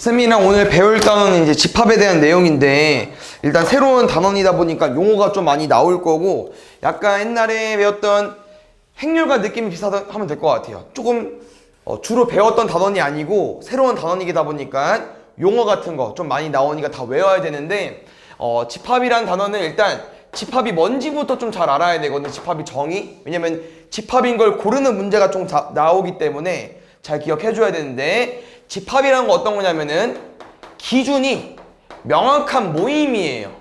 쌤이랑 오늘 배울 단어는 이제 집합에 대한 내용인데, 일단 새로운 단원이다 보니까 용어가 좀 많이 나올 거고, 약간 옛날에 배웠던 행렬과 느낌이 비슷하다 하면 될 것 같아요. 조금 주로 배웠던 단원이 아니고 새로운 단원이다 보니까 용어 같은 거 좀 많이 나오니까 다 외워야 되는데, 집합이란 단어는 일단 집합이 뭔지부터 좀 잘 알아야 되거든요. 집합이 정의. 왜냐면 집합인 걸 고르는 문제가 좀 나오기 때문에 잘 기억해 줘야 되는데, 집합이라는 거 어떤 거냐면은 기준이 명확한 모임이에요.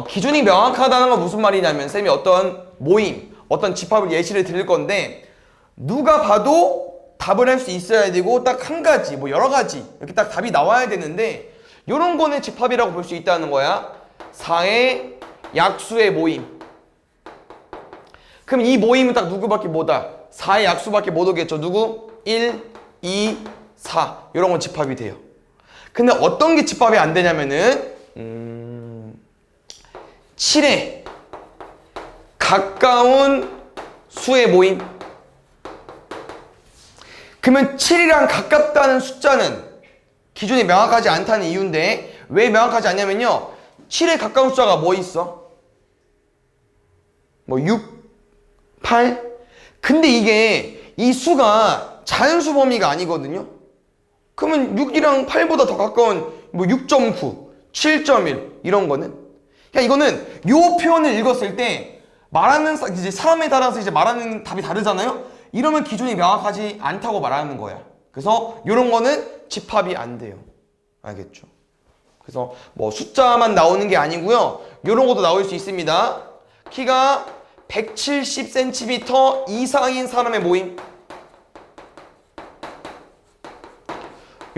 기준이 명확하다는 건 무슨 말이냐면, 쌤이 어떤 모임, 어떤 집합을 예시를 드릴 건데, 누가 봐도 답을 할 수 있어야 되고 딱 한 가지, 뭐 여러 가지 이렇게 딱 답이 나와야 되는데, 요런 거는 집합이라고 볼 수 있다는 거야. 4의 약수의 모임. 그럼 이 모임은 딱 누구밖에 못와? 4의 약수밖에 못 오겠죠. 누구? 1, 2, 4 이런 건 집합이 돼요. 근데 어떤 게 집합이 안 되냐면은 7에 가까운 수의 모임. 그러면 7이랑 가깝다는 숫자는 기준이 명확하지 않다는 이유인데, 왜 명확하지 않냐면요, 7에 가까운 숫자가 뭐 있어? 뭐 6, 8? 근데 이게 이 수가 자연수 범위가 아니거든요. 그러면 6이랑 8보다 더 가까운 뭐 6.9, 7.1 이런 거는, 그러니까 이거는 요 표현을 읽었을 때 말하는 이제 사람에 따라서 이제 말하는 답이 다르잖아요. 이러면 기준이 명확하지 않다고 말하는 거야. 그래서 이런 거는 집합이 안 돼요. 알겠죠? 그래서 뭐 숫자만 나오는 게 아니고요, 이런 것도 나올 수 있습니다. 키가 170cm 이상인 사람의 모임.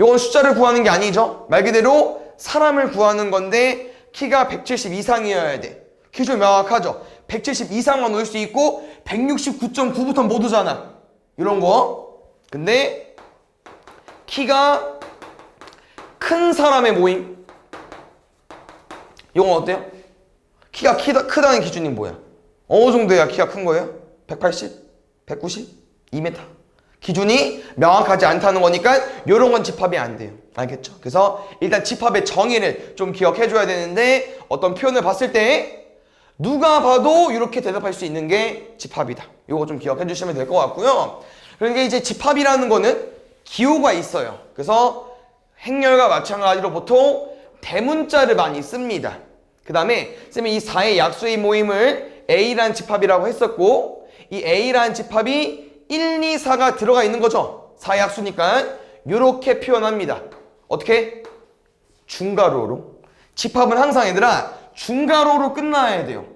이건 숫자를 구하는 게 아니죠. 말 그대로 사람을 구하는 건데, 키가 170 이상이어야 돼. 기준 명확하죠. 170 이상만 올 수 있고 169.9부터 못 오잖아. 이런 거. 근데 키가 큰 사람의 모임. 이건 어때요? 키가 크다는 기준이 뭐야? 어느 정도야 키가 큰 거예요? 180? 190? 2m? 기준이 명확하지 않다는 거니까 이런 건 집합이 안 돼요. 알겠죠? 그래서 일단 집합의 정의를 좀 기억해 줘야 되는데, 어떤 표현을 봤을 때 누가 봐도 이렇게 대답할 수 있는 게 집합이다. 이거 좀 기억해 주시면 될 것 같고요. 그러니까 이제 집합이라는 거는 기호가 있어요. 그래서 행렬과 마찬가지로 보통 대문자를 많이 씁니다. 그 다음에 쌤이 이 4의 약수의 모임을 A라는 집합이라고 했었고, 이 A라는 집합이 1, 2, 4가 들어가 있는 거죠. 4의 약수니까 이렇게 표현합니다. 어떻게? 중괄호로. 집합은 항상 얘들아 중괄호로 끝나야 돼요.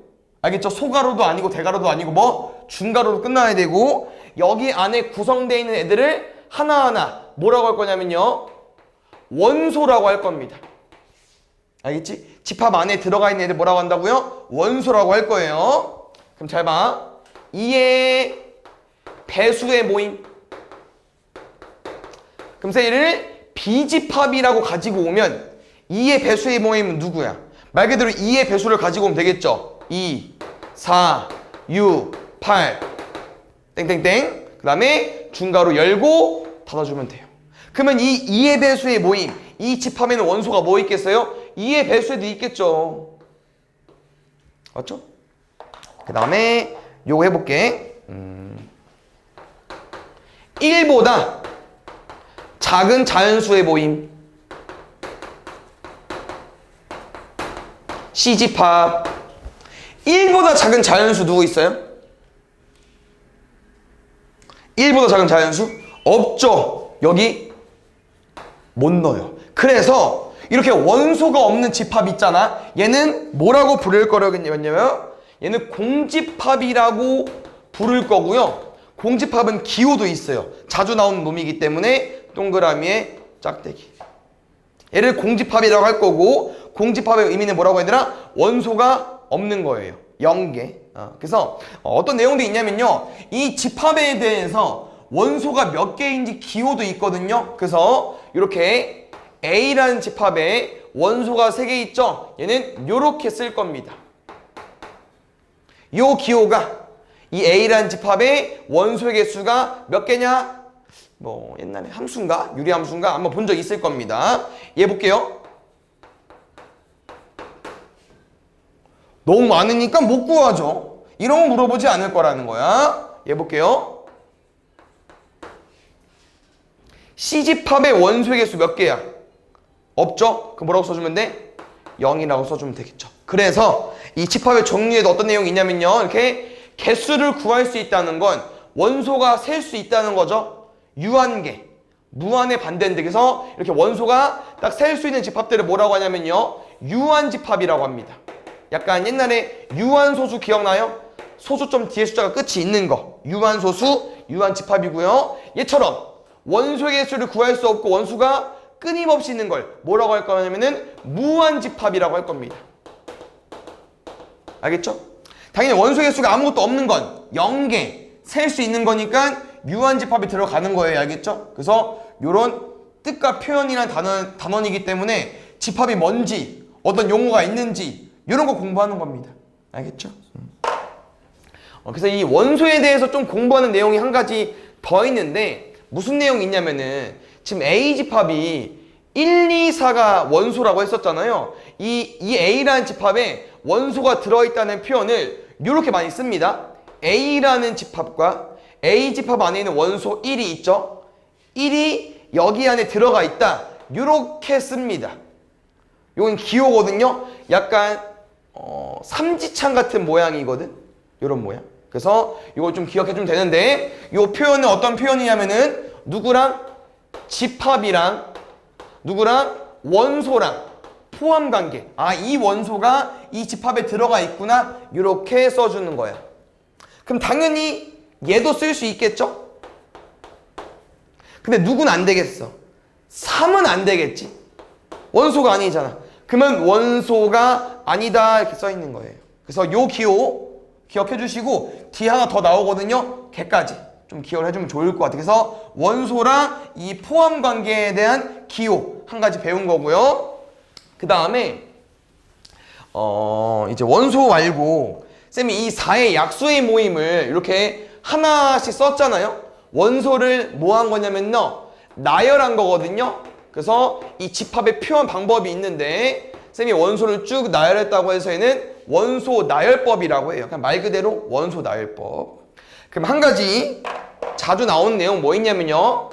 알겠죠? 소괄호도 아니고 대괄호도 아니고 뭐 중괄호로 끝나야 되고, 여기 안에 구성되어 있는 애들을 하나하나 뭐라고 할 거냐면요, 원소라고 할 겁니다. 알겠지? 집합 안에 들어가 있는 애들 뭐라고 한다고요? 원소라고 할 거예요. 그럼 잘 봐. 2의 배수의 모임. 그럼 얘를 비집합이라고 가지고 오면 2의 배수의 모임은 누구야? 말 그대로 2의 배수를 가지고 오면 되겠죠. 2, 4, 6, 8 땡땡땡. 그 다음에 중괄호 열고 닫아주면 돼요. 그러면 이 2의 배수의 모임, 이 집합에는 원소가 뭐 있겠어요? 2의 배수에도 있겠죠. 맞죠? 그 다음에 요거 해볼게. 1보다 작은 자연수의 모임. C집합. 1보다 작은 자연수 누구 있어요? 1보다 작은 자연수? 없죠. 여기 못 넣어요. 그래서 이렇게 원소가 없는 집합 있잖아. 얘는 뭐라고 부를 거냐면, 얘는 공집합이라고 부를 거고요. 공집합은 기호도 있어요. 자주 나오는 놈이기 때문에 동그라미에 짝대기. 얘를 공집합이라고 할 거고, 공집합의 의미는 뭐라고 해야 되나? 원소가 없는 거예요. 0개. 그래서 어떤 내용도 있냐면요, 이 집합에 대해서 원소가 몇 개인지 기호도 있거든요. 그래서 이렇게 A라는 집합에 원소가 3개 있죠? 얘는 이렇게 쓸 겁니다. 요 기호가 이 A라는 집합의 원소의 개수가 몇 개냐? 뭐 옛날에 함수인가? 유리함수인가? 한번 본 적 있을 겁니다. 얘 볼게요. 너무 많으니까 못 구하죠. 이런 거 물어보지 않을 거라는 거야. 얘 볼게요. C집합의 원소의 개수 몇 개야? 없죠? 그럼 뭐라고 써주면 돼? 0이라고 써주면 되겠죠. 그래서 이 집합의 정리에도 어떤 내용이 있냐면요. 이렇게 개수를 구할 수 있다는 건 원소가 셀 수 있다는 거죠. 유한계, 무한의 반대인데, 그래서 이렇게 원소가 딱 셀 수 있는 집합들을 뭐라고 하냐면요, 유한집합이라고 합니다. 약간 옛날에 유한소수 기억나요? 소수점 뒤에 숫자가 끝이 있는 거, 유한소수, 유한집합이고요. 얘처럼 원소의 개수를 구할 수 없고 원수가 끊임없이 있는 걸 뭐라고 할 거냐면은 무한집합이라고 할 겁니다. 알겠죠? 당연히 원소의 개수가 아무것도 없는 건 0개, 셀 수 있는 거니까 유한집합이 들어가는 거예요. 알겠죠? 그래서 요런 뜻과 표현이란 단원이기 때문에 집합이 뭔지, 어떤 용어가 있는지 이런 거 공부하는 겁니다. 알겠죠? 그래서 이 원소에 대해서 좀 공부하는 내용이 한 가지 더 있는데, 무슨 내용이 있냐면은 지금 A집합이 1, 2, 4가 원소라고 했었잖아요. 이 A라는 집합에 원소가 들어있다는 표현을 이렇게 많이 씁니다. A라는 집합과 A집합 안에 있는 원소 1이 있죠. 1이 여기 안에 들어가 있다. 이렇게 씁니다. 이건 기호거든요. 약간 삼지창 같은 모양이거든. 이런 모양. 그래서 이거 좀 기억해주면 되는데, 이 표현은 어떤 표현이냐면은 누구랑 집합이랑 누구랑 원소랑 포함관계. 아, 이 원소가 이 집합에 들어가 있구나. 이렇게 써주는 거야. 그럼 당연히 얘도 쓸 수 있겠죠? 근데 누구는 안 되겠어? 3은 안 되겠지? 원소가 아니잖아. 그러면 원소가 아니다 이렇게 써 있는 거예요. 그래서 요 기호 기억해 주시고 뒤에 하나 더 나오거든요. 걔까지 좀 기억을 해주면 좋을 것 같아요. 그래서 원소랑 이 포함관계에 대한 기호 한 가지 배운 거고요. 그 다음에 이제 원소 말고 쌤이 이 4의 약수의 모임을 이렇게 하나씩 썼잖아요. 원소를 뭐 한 거냐면요, 나열한 거거든요. 그래서 이 집합의 표현 방법이 있는데, 쌤이 원소를 쭉 나열했다고 해서 얘는 원소 나열법이라고 해요. 그냥 말 그대로 원소 나열법. 그럼 한 가지 자주 나오는 내용 뭐 있냐면요,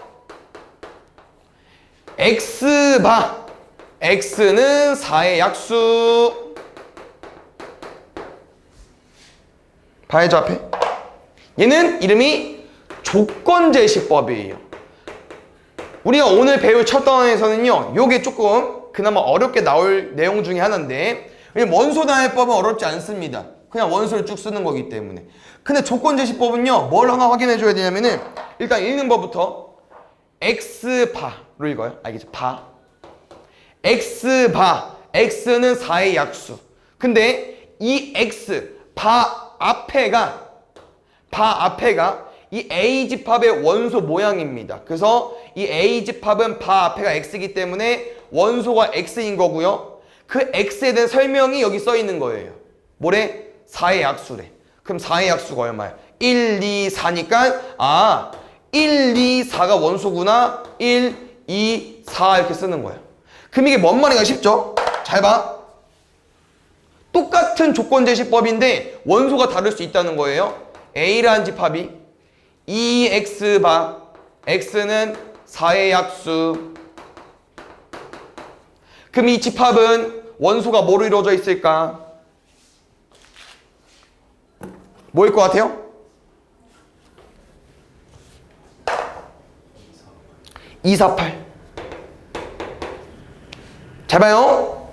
X바, X는 4의 약수. 봐야죠 앞에. 얘는 이름이 조건제시법이에요. 우리가 오늘 배울 첫 단원에서는요, 요게 조금 그나마 어렵게 나올 내용 중에 하나인데, 원소 나열법은 어렵지 않습니다. 그냥 원소를 쭉 쓰는 거기 때문에. 근데 조건제시법은요, 뭘 하나 확인해 줘야 되냐면은, 일단 읽는 법부터 X바로 읽어요. 알겠죠? 바. X바, X는 4의 약수. 근데 이 X, 바 앞에가 이 A집합의 원소 모양입니다. 그래서 이 A집합은 바 앞에가 X이기 때문에 원소가 X인 거고요. 그 X에 대한 설명이 여기 써 있는 거예요. 뭐래? 4의 약수래. 그럼 4의 약수가 얼마야? 1, 2, 4니까 1, 2, 4가 원소구나. 1, 2, 4 이렇게 쓰는 거야. 그럼 이게 뭔 말인가 싶죠? 잘 봐. 똑같은 조건제시법인데 원소가 다를 수 있다는 거예요. A라는 집합이 2X바, X는 4의 약수. 그럼 이 집합은 원소가 뭐로 이루어져 있을까? 뭐일 것 같아요? 2, 4, 8. 잘 봐요.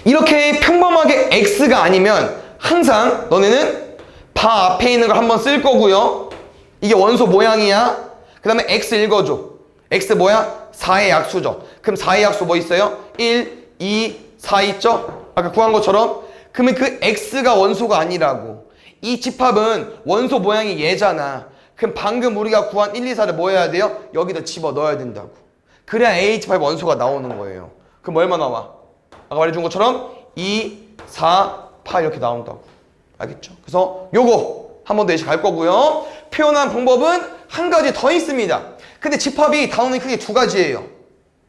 이렇게 평범하게 X가 아니면 항상 너네는 바 앞에 있는 걸 한번 쓸 거고요. 이게 원소 모양이야. 그 다음에 X 읽어줘. X 뭐야? 4의 약수죠. 그럼 4의 약수 뭐 있어요? 1, 2, 4 있죠? 아까 구한 것처럼. 그러면 그 X가 원소가 아니라고. 이 집합은 원소 모양이 얘잖아. 그럼 방금 우리가 구한 1, 2, 4를 뭐 해야 돼요? 여기다 집어넣어야 된다고. 그래야 A집합 원소가 나오는 거예요. 그럼 얼마 나와? 아까 말해준 것처럼 2, 4, 8 이렇게 나온다고. 알겠죠? 그래서 요거 한 번 더 예시 갈 거고요. 표현한 방법은 한 가지 더 있습니다. 근데 집합이 단원이 크게 두 가지예요.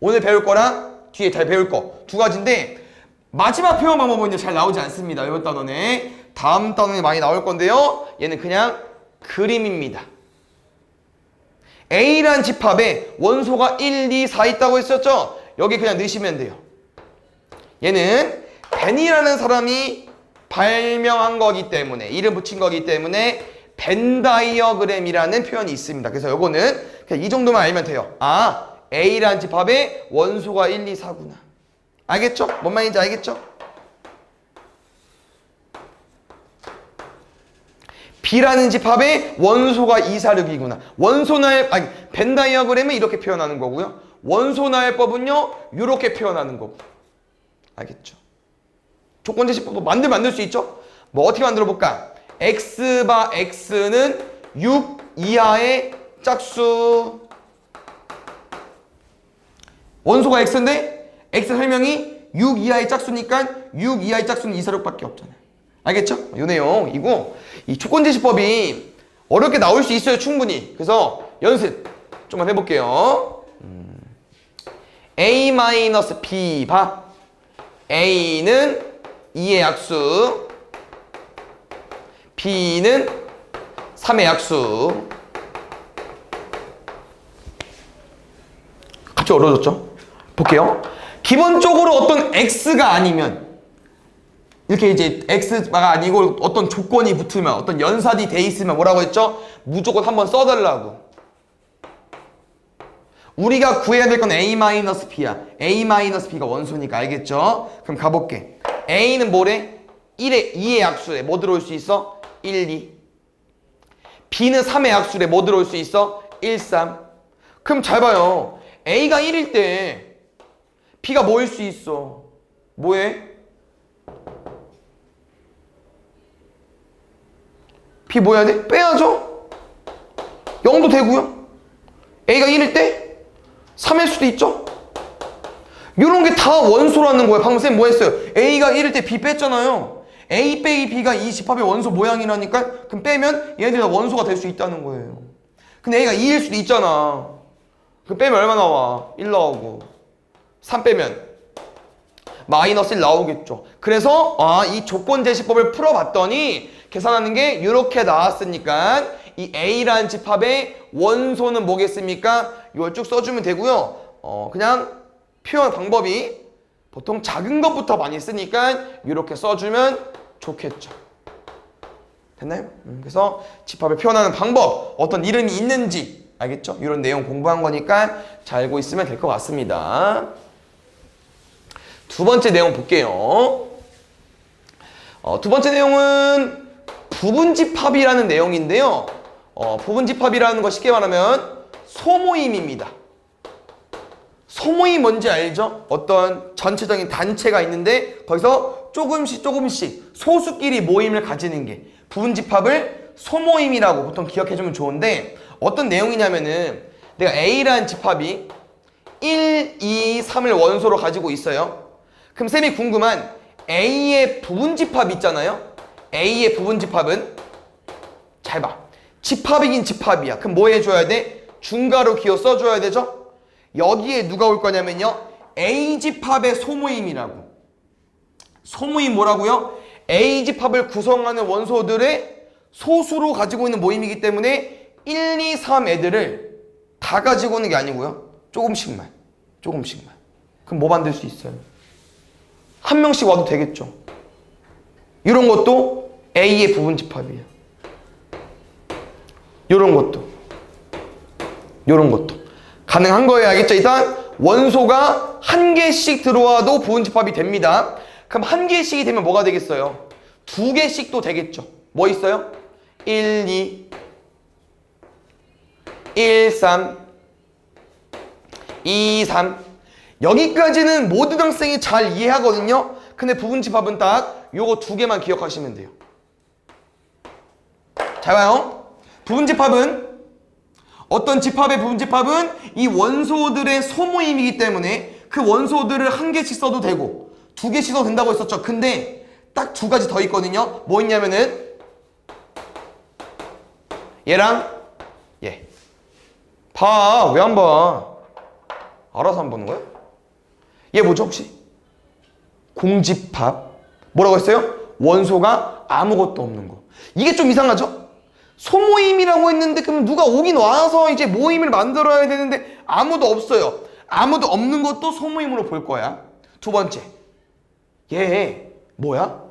오늘 배울 거랑 뒤에 잘 배울 거 두 가지인데 마지막 표현 방법은 잘 나오지 않습니다. 이번 단원에 다음 단원에 많이 나올 건데요. 얘는 그냥 그림입니다. A란 집합에 원소가 1, 2, 4 있다고 했었죠? 여기 그냥 넣으시면 돼요. 얘는 벤이라는 사람이 발명한 거기 때문에 이름 붙인 거기 때문에 벤 다이어그램이라는 표현이 있습니다. 그래서 요거는 그냥 이 정도만 알면 돼요. 아, A란 집합에 원소가 1, 2, 4구나. 알겠죠? 뭔 말인지 알겠죠? B라는 집합에 원소가 2, 4, 6이구나. 벤 다이어그램은 이렇게 표현하는 거고요. 원소 나열법은요, 이렇게 표현하는 거고. 알겠죠? 조건 제시법도 만들 수 있죠? 뭐 어떻게 만들어 볼까? X바 X는 6 이하의 짝수. 원소가 X인데 X 설명이 6 이하의 짝수니까 6 이하의 짝수는 2, 4, 6밖에 없잖아요. 알겠죠? 요 내용이고, 이 조건 제시법이 어렵게 나올 수 있어요, 충분히. 그래서 연습 좀만 해볼게요. A-B 바 A는 2의 약수, B는 3의 약수. 갑자기 어려워졌죠? 볼게요. 기본적으로 어떤 X가 아니면 이렇게 이제 X가 아니고 어떤 조건이 붙으면 어떤 연산이 돼 있으면 뭐라고 했죠? 무조건 한번 써달라고. 우리가 구해야 될 건 A-B야. A-B가 원소니까 알겠죠? 그럼 가볼게. A는 뭐래? 2의 약수래. 뭐 들어올 수 있어? 1, 2. B는 3의 약수래. 뭐 들어올 수 있어? 1, 3. 그럼 잘 봐요. A가 1일 때 B가 뭐일 수 있어? 뭐해? B 뭐 해야 돼? 빼야죠? 0도 되고요. A가 1일 때 3일 수도 있죠? 이런 게 다 원소라는 거예요. 방금 쌤 뭐 했어요? A가 1일 때 B 뺐잖아요. A 빼기 B가 이 집합의 원소 모양이라니까? 그럼 빼면 얘네들이 다 원소가 될 수 있다는 거예요. 근데 A가 2일 수도 있잖아. 그럼 빼면 얼마 나와? 1 나오고 3 빼면 마이너스 1 나오겠죠. 그래서 이 조건 제시법을 풀어봤더니 계산하는 게 이렇게 나왔으니까 이 A라는 집합의 원소는 뭐겠습니까? 이걸 쭉 써주면 되고요. 그냥 표현 방법이 보통 작은 것부터 많이 쓰니까 이렇게 써주면 좋겠죠. 됐나요? 그래서 집합을 표현하는 방법, 어떤 이름이 있는지 알겠죠? 이런 내용 공부한 거니까 잘 알고 있으면 될 것 같습니다. 두 번째 내용 볼게요. 두 번째 내용은 부분집합이라는 내용인데요. 부분집합이라는 거 쉽게 말하면 소모임입니다. 소모임 뭔지 알죠? 어떤 전체적인 단체가 있는데 거기서 조금씩 소수끼리 모임을 가지는 게 부분집합을 소모임이라고 보통 기억해주면 좋은데 어떤 내용이냐면은 내가 A라는 집합이 1, 2, 3을 원소로 가지고 있어요. 그럼 쌤이 궁금한 A의 부분집합 있잖아요. A의 부분집합은 잘 봐. 집합이긴 집합이야. 그럼 뭐 해줘야 돼? 중괄호 기호 써줘야 되죠? 여기에 누가 올 거냐면요. A집합의 소모임이라고. 소모임 뭐라고요? A집합을 구성하는 원소들의 소수로 가지고 있는 모임이기 때문에 1, 2, 3 애들을 다 가지고 있는 게 아니고요. 조금씩만. 그럼 뭐 만들 수 있어요? 한 명씩 와도 되겠죠. 이런 것도 A의 부분집합이에요. 이런 것도 가능한 거예요. 알겠죠? 일단 원소가 한 개씩 들어와도 부분집합이 됩니다. 그럼 한 개씩이 되면 뭐가 되겠어요? 두 개씩도 되겠죠. 뭐 있어요? 1, 2, 1, 3, 2, 3. 여기까지는 모든 학생이 잘 이해하거든요. 근데 부분집합은 딱 요거 두 개만 기억하시면 돼요. 잘 봐요. 부분집합은 어떤 집합의 부분집합은 이 원소들의 소모임이기 때문에 그 원소들을 한 개씩 써도 되고 두 개씩 써도 된다고 했었죠. 근데 딱 두 가지 더 있거든요. 뭐 있냐면은 얘랑 얘. 봐. 왜 안 봐? 알아서 안 보는 거야? 얘 뭐죠 혹시? 공집합. 뭐라고 했어요? 원소가 아무것도 없는 거. 이게 좀 이상하죠? 소모임이라고 했는데 그럼 누가 오긴 와서 이제 모임을 만들어야 되는데 아무도 없어요. 아무도 없는 것도 소모임으로 볼 거야. 두 번째, 얘 뭐야?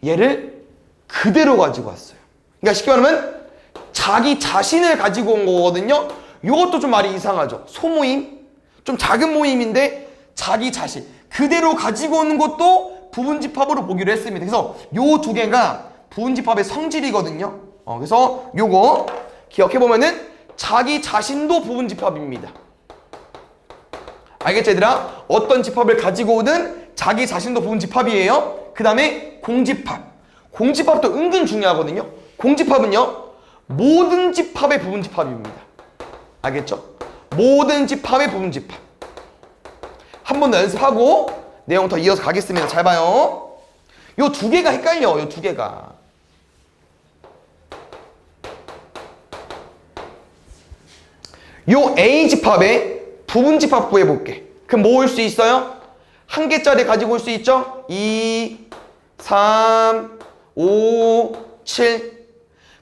얘를 그대로 가지고 왔어요. 그러니까 쉽게 말하면 자기 자신을 가지고 온 거거든요. 이것도 좀 말이 이상하죠. 소모임? 좀 작은 모임인데 자기 자신 그대로 가지고 오는 것도 부분집합으로 보기로 했습니다. 그래서 요 두 개가 부분집합의 성질이거든요. 그래서 요거 기억해보면은 자기 자신도 부분집합입니다. 알겠지 얘들아? 어떤 집합을 가지고 오든 자기 자신도 부분집합이에요. 그 다음에 공집합. 공집합도 은근 중요하거든요. 공집합은요 모든 집합의 부분집합입니다. 알겠죠? 모든 집합의 부분집합. 한 번 더 연습하고 내용 더 이어서 가겠습니다. 잘 봐요. 요 두 개가 헷갈려. 요 두 개가. 요 A집합의 부분집합 구해볼게. 그럼 뭐 올 수 있어요? 한 개짜리 가지고 올 수 있죠? 2, 3, 5, 7.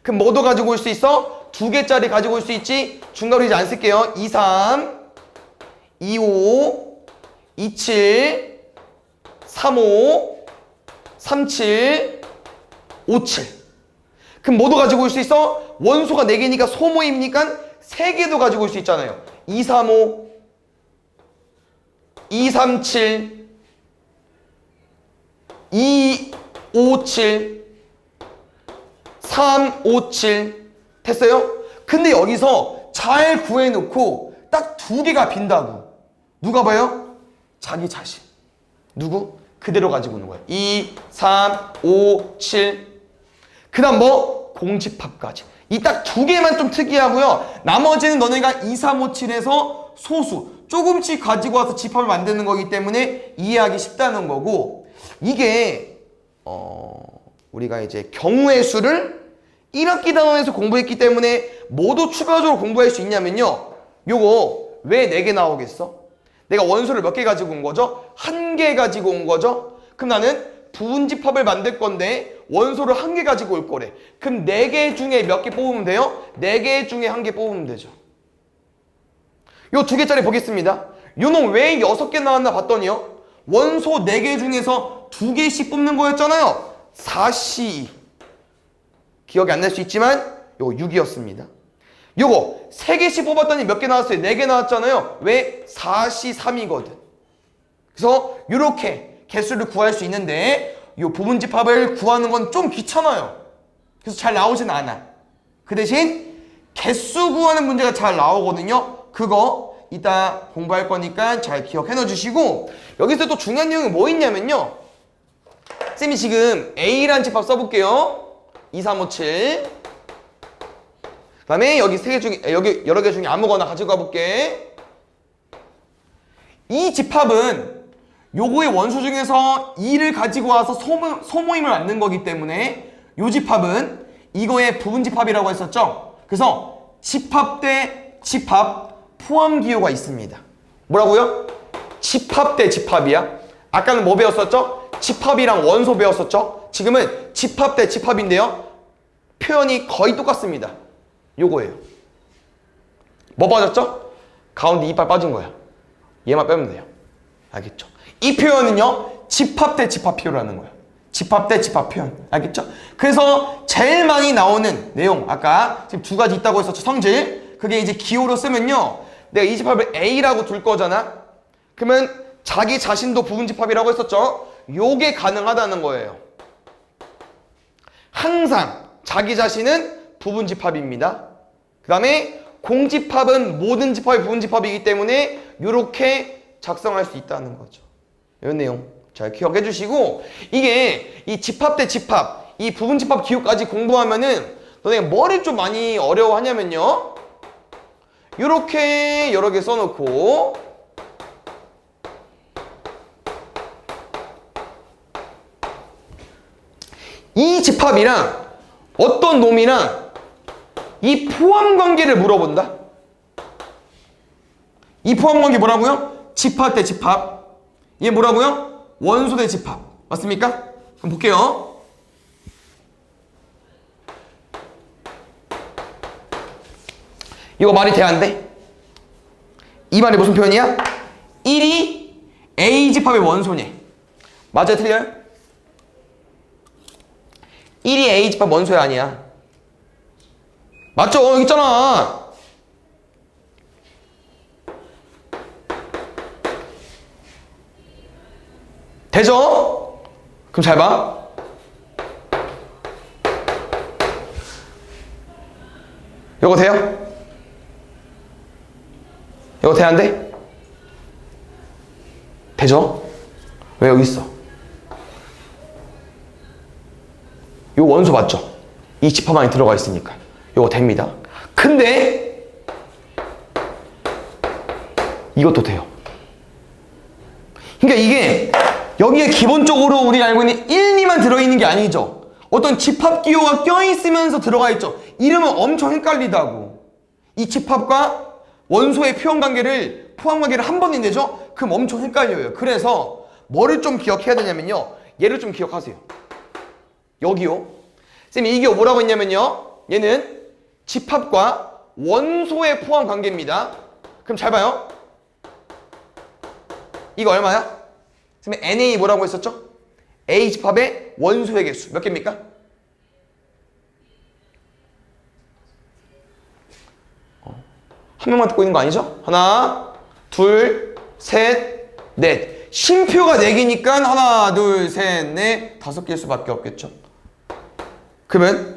그럼 뭐도 가지고 올 수 있어? 두 개짜리 가지고 올 수 있지? 중괄호 이제 안 쓸게요. 2, 3, 2, 5, 2, 7, 3, 5, 3, 7, 5, 7. 그럼 뭐도 가지고 올 수 있어? 원소가 4개니까 소모임이니까 3개도 가지고 올 수 있잖아요. 2, 3, 5, 2, 3, 7, 2, 5, 7, 3, 5, 7. 됐어요? 근데 여기서 잘 구해놓고 딱 2개가 빈다고. 누가 봐요? 자기 자신. 누구? 그대로 가지고 오는 거야. 2, 3, 5, 7. 그 다음 뭐? 공집합까지. 이 딱 2개만 좀 특이하고요. 나머지는 너네가 2, 3, 5, 7에서 소수 조금씩 가지고 와서 집합을 만드는 거기 때문에 이해하기 쉽다는 거고, 이게 우리가 이제 경우의 수를 1학기 단원에서 공부했기 때문에 뭐도 추가적으로 공부할 수 있냐면요, 요거 왜 4개 나오겠어? 내가 원소를 몇 개 가지고 온 거죠? 1개 가지고 온 거죠? 그럼 나는 부분집합을 만들 건데 원소를 1개 가지고 올 거래. 그럼 4개 중에 몇 개 뽑으면 돼요? 4개 중에 1개 뽑으면 되죠. 요 2개짜리 보겠습니다. 요놈 왜 6개 나왔나 봤더니요, 원소 4개 중에서 2개씩 뽑는 거였잖아요. 4C. 기억이 안 날 수 있지만 요거 6이었습니다. 요거 3개씩 뽑았더니 몇 개 나왔어요? 4개 나왔잖아요. 왜? 4C 3이거든. 그래서 요렇게 개수를 구할 수 있는데 요 부분집합을 구하는 건 좀 귀찮아요. 그래서 잘 나오진 않아. 그 대신 개수 구하는 문제가 잘 나오거든요. 그거 이따 공부할 거니까 잘 기억해 넣어주시고, 여기서 또 중요한 내용이 뭐 있냐면요, 쌤이 지금 A라는 집합 써볼게요. 2, 3, 5, 7. 그 다음에 여기 3개 중에, 여기 여러 개 중에 아무거나 가지고 가볼게. 이 집합은 요거의 원소 중에서 2를 가지고 와서 소모임을 만든 거기 때문에 요 집합은 이거의 부분집합이라고 했었죠. 그래서 집합 대 집합 포함 기호가 있습니다. 뭐라고요? 집합 대 집합이야. 아까는 뭐 배웠었죠? 집합이랑 원소 배웠었죠? 지금은 집합 대 집합인데요, 표현이 거의 똑같습니다. 요거예요. 뭐 빠졌죠? 가운데 이빨 빠진 거야. 얘만 빼면 돼요. 알겠죠? 이 표현은요, 집합 대 집합 표현이라는 거예요. 집합 대 집합 표현. 알겠죠? 그래서 제일 많이 나오는 내용, 아까 지금 2가지 있다고 했었죠. 성질. 그게 이제 기호로 쓰면요, 내가 이 집합을 A라고 둘 거잖아. 그러면 자기 자신도 부분집합이라고 했었죠. 요게 가능하다는 거예요. 항상 자기 자신은 부분집합입니다. 그 다음에 공집합은 모든 집합이 부분집합이기 때문에 이렇게 작성할 수 있다는 거죠. 이런 내용 잘 기억해 주시고, 이게 이 집합 대 집합, 이 부분집합 기호까지 공부하면은 너네가 뭐를 좀 많이 어려워하냐면요, 이렇게 여러 개 써놓고 이 집합이랑 어떤 놈이랑 이 포함 관계를 물어본다. 이 포함 관계 뭐라고요? 집합 대 집합. 얘 뭐라고요? 원소 대 집합. 맞습니까? 그럼 볼게요. 이거 말이 돼, 안 돼? 이 말이 무슨 표현이야? 1이 A 집합의 원소니. 맞아요, 틀려요? 1이 A 집합 원소야, 아니야? 맞죠? 여기 있잖아. 되죠? 그럼 잘 봐. 이거 돼요? 이거 돼, 안 돼? 되죠? 왜 여기 있어? 요 원소 맞죠? 이 집합 안에 들어가 있으니까 요거 됩니다. 근데 이것도 돼요. 그러니까 이게 여기에 기본적으로 우리 알고 있는 1, 2만 들어있는 게 아니죠. 어떤 집합 기호가 껴있으면서 들어가 있죠. 이러면 엄청 헷갈리다고. 이 집합과 원소의 표현 관계를, 포함 관계를 한 번에 내죠? 그럼 엄청 헷갈려요. 그래서 뭐를 좀 기억해야 되냐면요. 얘를 좀 기억하세요. 여기요. 쌤이 이게 뭐라고 했냐면요. 얘는 집합과 원소의 포함 관계입니다. 그럼 잘 봐요. 이거 얼마야? 쌤이 NA 뭐라고 했었죠? A 집합의 원소의 개수 몇 개입니까? 한 명만 듣고 있는 거 아니죠? 하나, 둘, 셋, 넷. 심표가 4개니까 하나, 둘, 셋, 넷, 5개일 수밖에 없겠죠. 그러면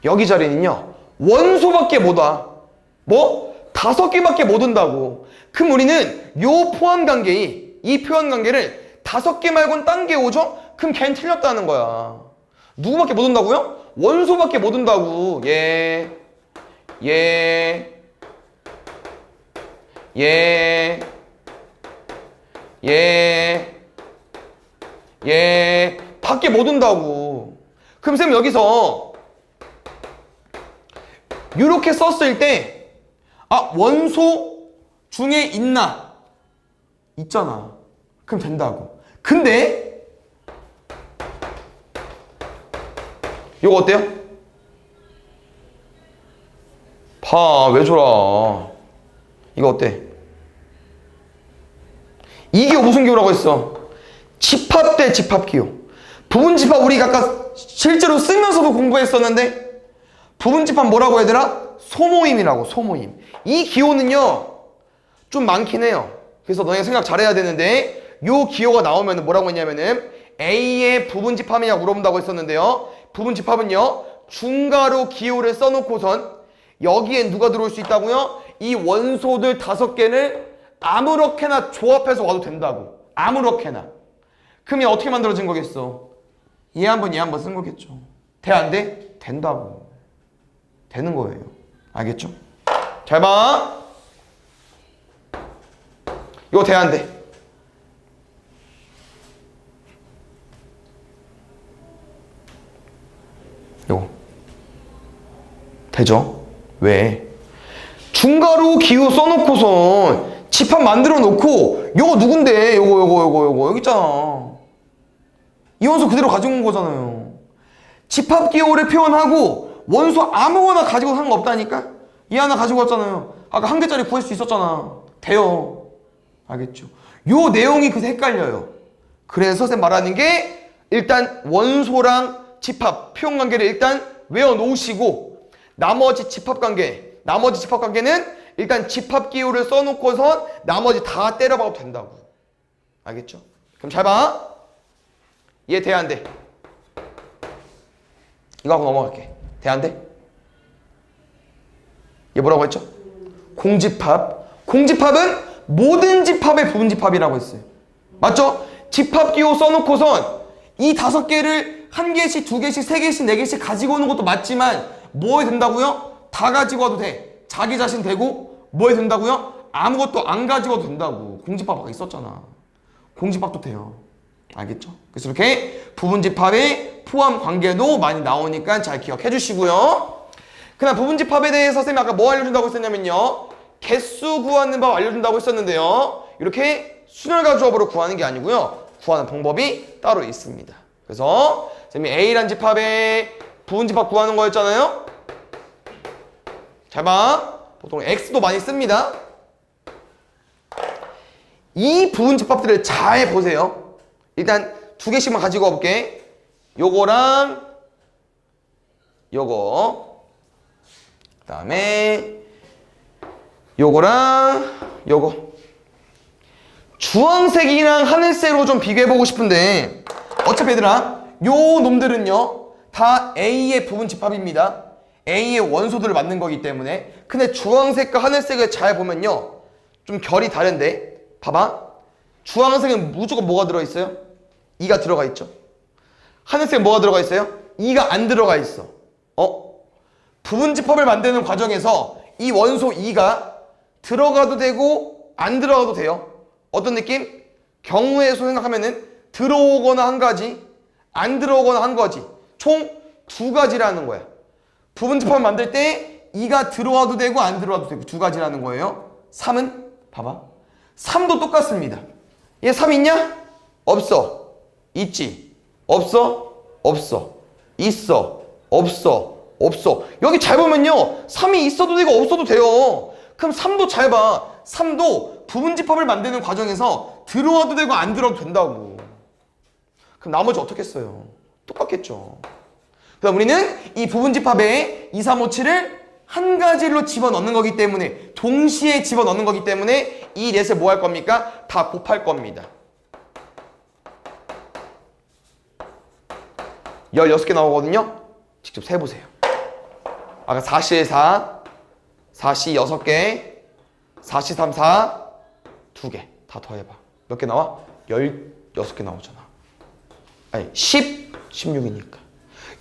여기 자리는요. 원소밖에 못 와. 뭐? 5개밖에 못 온다고. 그럼 우리는 요 포함 관계이, 이 표현 관계를 5개 말고는 딴 게 오죠? 그럼 걔는 틀렸다는 거야. 누구밖에 못 온다고요? 원소밖에 못 온다고. 얘, 밖에 못 온다고. 그럼 쌤 여기서 이렇게 썼을 때 원소 중에 있나? 있잖아. 그럼 된다고. 근데 이거 어때요? 봐, 왜 줘라. 이거 어때? 이게 무슨 기호라고 했어? 집합 대 집합 기호. 부분 집합 우리가 아까 실제로 쓰면서도 공부했었는데 부분 집합 뭐라고 얘들아? 소모임이라고. 소모임. 이 기호는요 좀 많긴 해요. 그래서 너네 생각 잘해야 되는데 요 기호가 나오면 뭐라고 했냐면은 A의 부분 집합이냐고 물어본다고 했었는데요. 부분 집합은요 중괄호 기호를 써놓고선 여기에 누가 들어올 수 있다고요? 이 원소들 5개를 아무렇게나 조합해서 와도 된다고. 아무렇게나. 그럼 얘 어떻게 만들어진 거겠어? 얘 한 번, 얘 한 번 쓴 거겠죠. 돼, 안 돼? 된다고. 되는 거예요. 알겠죠? 잘 봐. 이거 돼, 안 돼? 이거. 되죠? 왜? 중괄호 기호 써놓고선 집합 만들어 놓고 요거 누군데? 요거 여기 있잖아. 이 원소 그대로 가지고 온 거잖아요. 집합 기호를 표현하고 원소 아무거나 가지고 상관없다니까? 얘 하나 가지고 왔잖아요. 아까 1개짜리 구할 수 있었잖아. 돼요. 알겠죠? 요 내용이 그래서 헷갈려요. 그래서 쌤 말하는 게 일단 원소랑 집합, 표현 관계를 일단 외워놓으시고 나머지 집합관계는 일단 집합 기호를 써놓고선 나머지 다 때려봐도 된다고. 알겠죠? 그럼 잘 봐. 얘 돼, 안 돼? 이거 하고 넘어갈게. 돼, 안 돼? 얘 뭐라고 했죠? 공집합. 공집합은 모든 집합의 부분 집합이라고 했어요. 맞죠? 집합 기호 써놓고선 이 5개를 1개씩, 2개씩, 3개씩, 4개씩 가지고 오는 것도 맞지만 뭐 해야 된다고요? 다 가지고 와도 돼. 자기 자신 되고 뭐 해야 된다고요? 아무것도 안 가지고 와도 된다고. 공집합 아까 있었잖아. 공집합도 돼요. 알겠죠? 그래서 이렇게 부분 집합의 포함 관계도 많이 나오니까 잘 기억해 주시고요. 그냥 부분집합에 대해서 쌤이 아까 뭐 알려준다고 했었냐면요. 개수 구하는 법 알려준다고 했었는데요. 이렇게 순혈과 조합으로 구하는 게 아니고요. 구하는 방법이 따로 있습니다. 그래서 쌤이 A란 집합의 부분집합 구하는 거였잖아요. 잘 봐. 보통 X도 많이 씁니다. 이 부분집합들을 잘 보세요. 일단 두 개씩만 가지고 와볼게. 요거랑 요거, 그 다음에 요거랑 요거. 주황색이랑 하늘색으로 좀 비교해보고 싶은데 어차피 얘들아 요 놈들은요 다 A의 부분집합입니다. A의 원소들을 만든 거기 때문에. 근데 주황색과 하늘색을 잘 보면요 좀 결이 다른데 봐봐. 주황색은 무조건 뭐가 들어있어요? 2가 들어가 있죠. 하늘색은 뭐가 들어가 있어요? 2가 안 들어가 있어. 부분집합을 만드는 과정에서 이 원소 2가 들어가도 되고 안 들어가도 돼요. 어떤 느낌? 경우의 수 생각하면은 들어오거나 한 가지, 안 들어오거나 한 가지. 총 두 가지라는 거야. 부분집합을 만들 때 2가 들어와도 되고 안 들어와도 되고 두 가지라는 거예요. 3은 봐봐. 3도 똑같습니다. 얘 3 있냐? 없어. 있지. 없어. 없어. 있어. 없어. 없어. 여기 잘 보면요 3이 있어도 되고 없어도 돼요. 그럼 3도 잘 봐. 3도 부분집합을 만드는 과정에서 들어와도 되고 안 들어와도 된다고. 그럼 나머지 어떻게 써요? 똑같겠죠. 그럼 우리는 이 부분집합에 2, 3, 5, 7을 한 가지로 집어넣는 거기 때문에 동시에 집어넣는 거기 때문에 이 넷을 뭐 할 겁니까? 다 곱할 겁니다. 16개 나오거든요. 직접 세보세요. 아까 4C에 4, 4C 6개, 4C 3, 4, 2개. 다 더해봐. 몇 개 나와? 16개 나오잖아. 아니 10, 16이니까.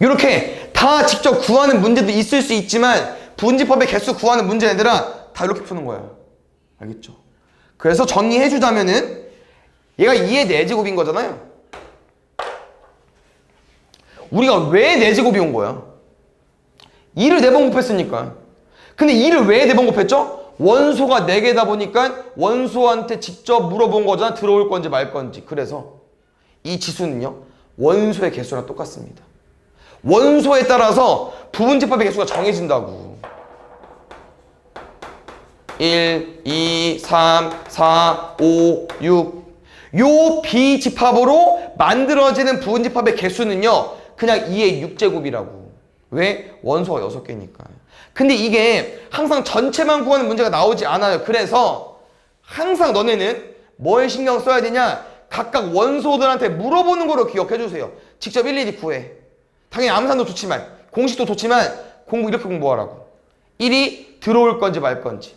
이렇게 다 직접 구하는 문제도 있을 수 있지만 부분집합의 개수 구하는 문제들아 다 이렇게 푸는 거예요. 알겠죠? 그래서 정리해주자면은 얘가 2의 4제곱인 거잖아요. 우리가 왜 4제곱이 온 거야? 2를 4번 곱했으니까. 근데 2를 왜 4번 곱했죠? 원소가 4개다 보니까 원소한테 직접 물어본 거잖아. 들어올 건지 말 건지. 그래서 이 지수는요 원소의 개수랑 똑같습니다. 원소에 따라서 부분집합의 개수가 정해진다고. 1, 2, 3, 4, 5, 6. 요 비집합으로 만들어지는 부분집합의 개수는요 그냥 2의 6제곱이라고. 왜? 원소가 6개니까. 근데 이게 항상 전체만 구하는 문제가 나오지 않아요. 그래서 항상 너네는 뭘 신경 써야 되냐? 각각 원소들한테 물어보는 거로 기억해 주세요. 직접 일일이 구해. 당연히 암산도 좋지만 공식도 좋지만 공부 이렇게 공부하라고. 1이 들어올 건지 말 건지,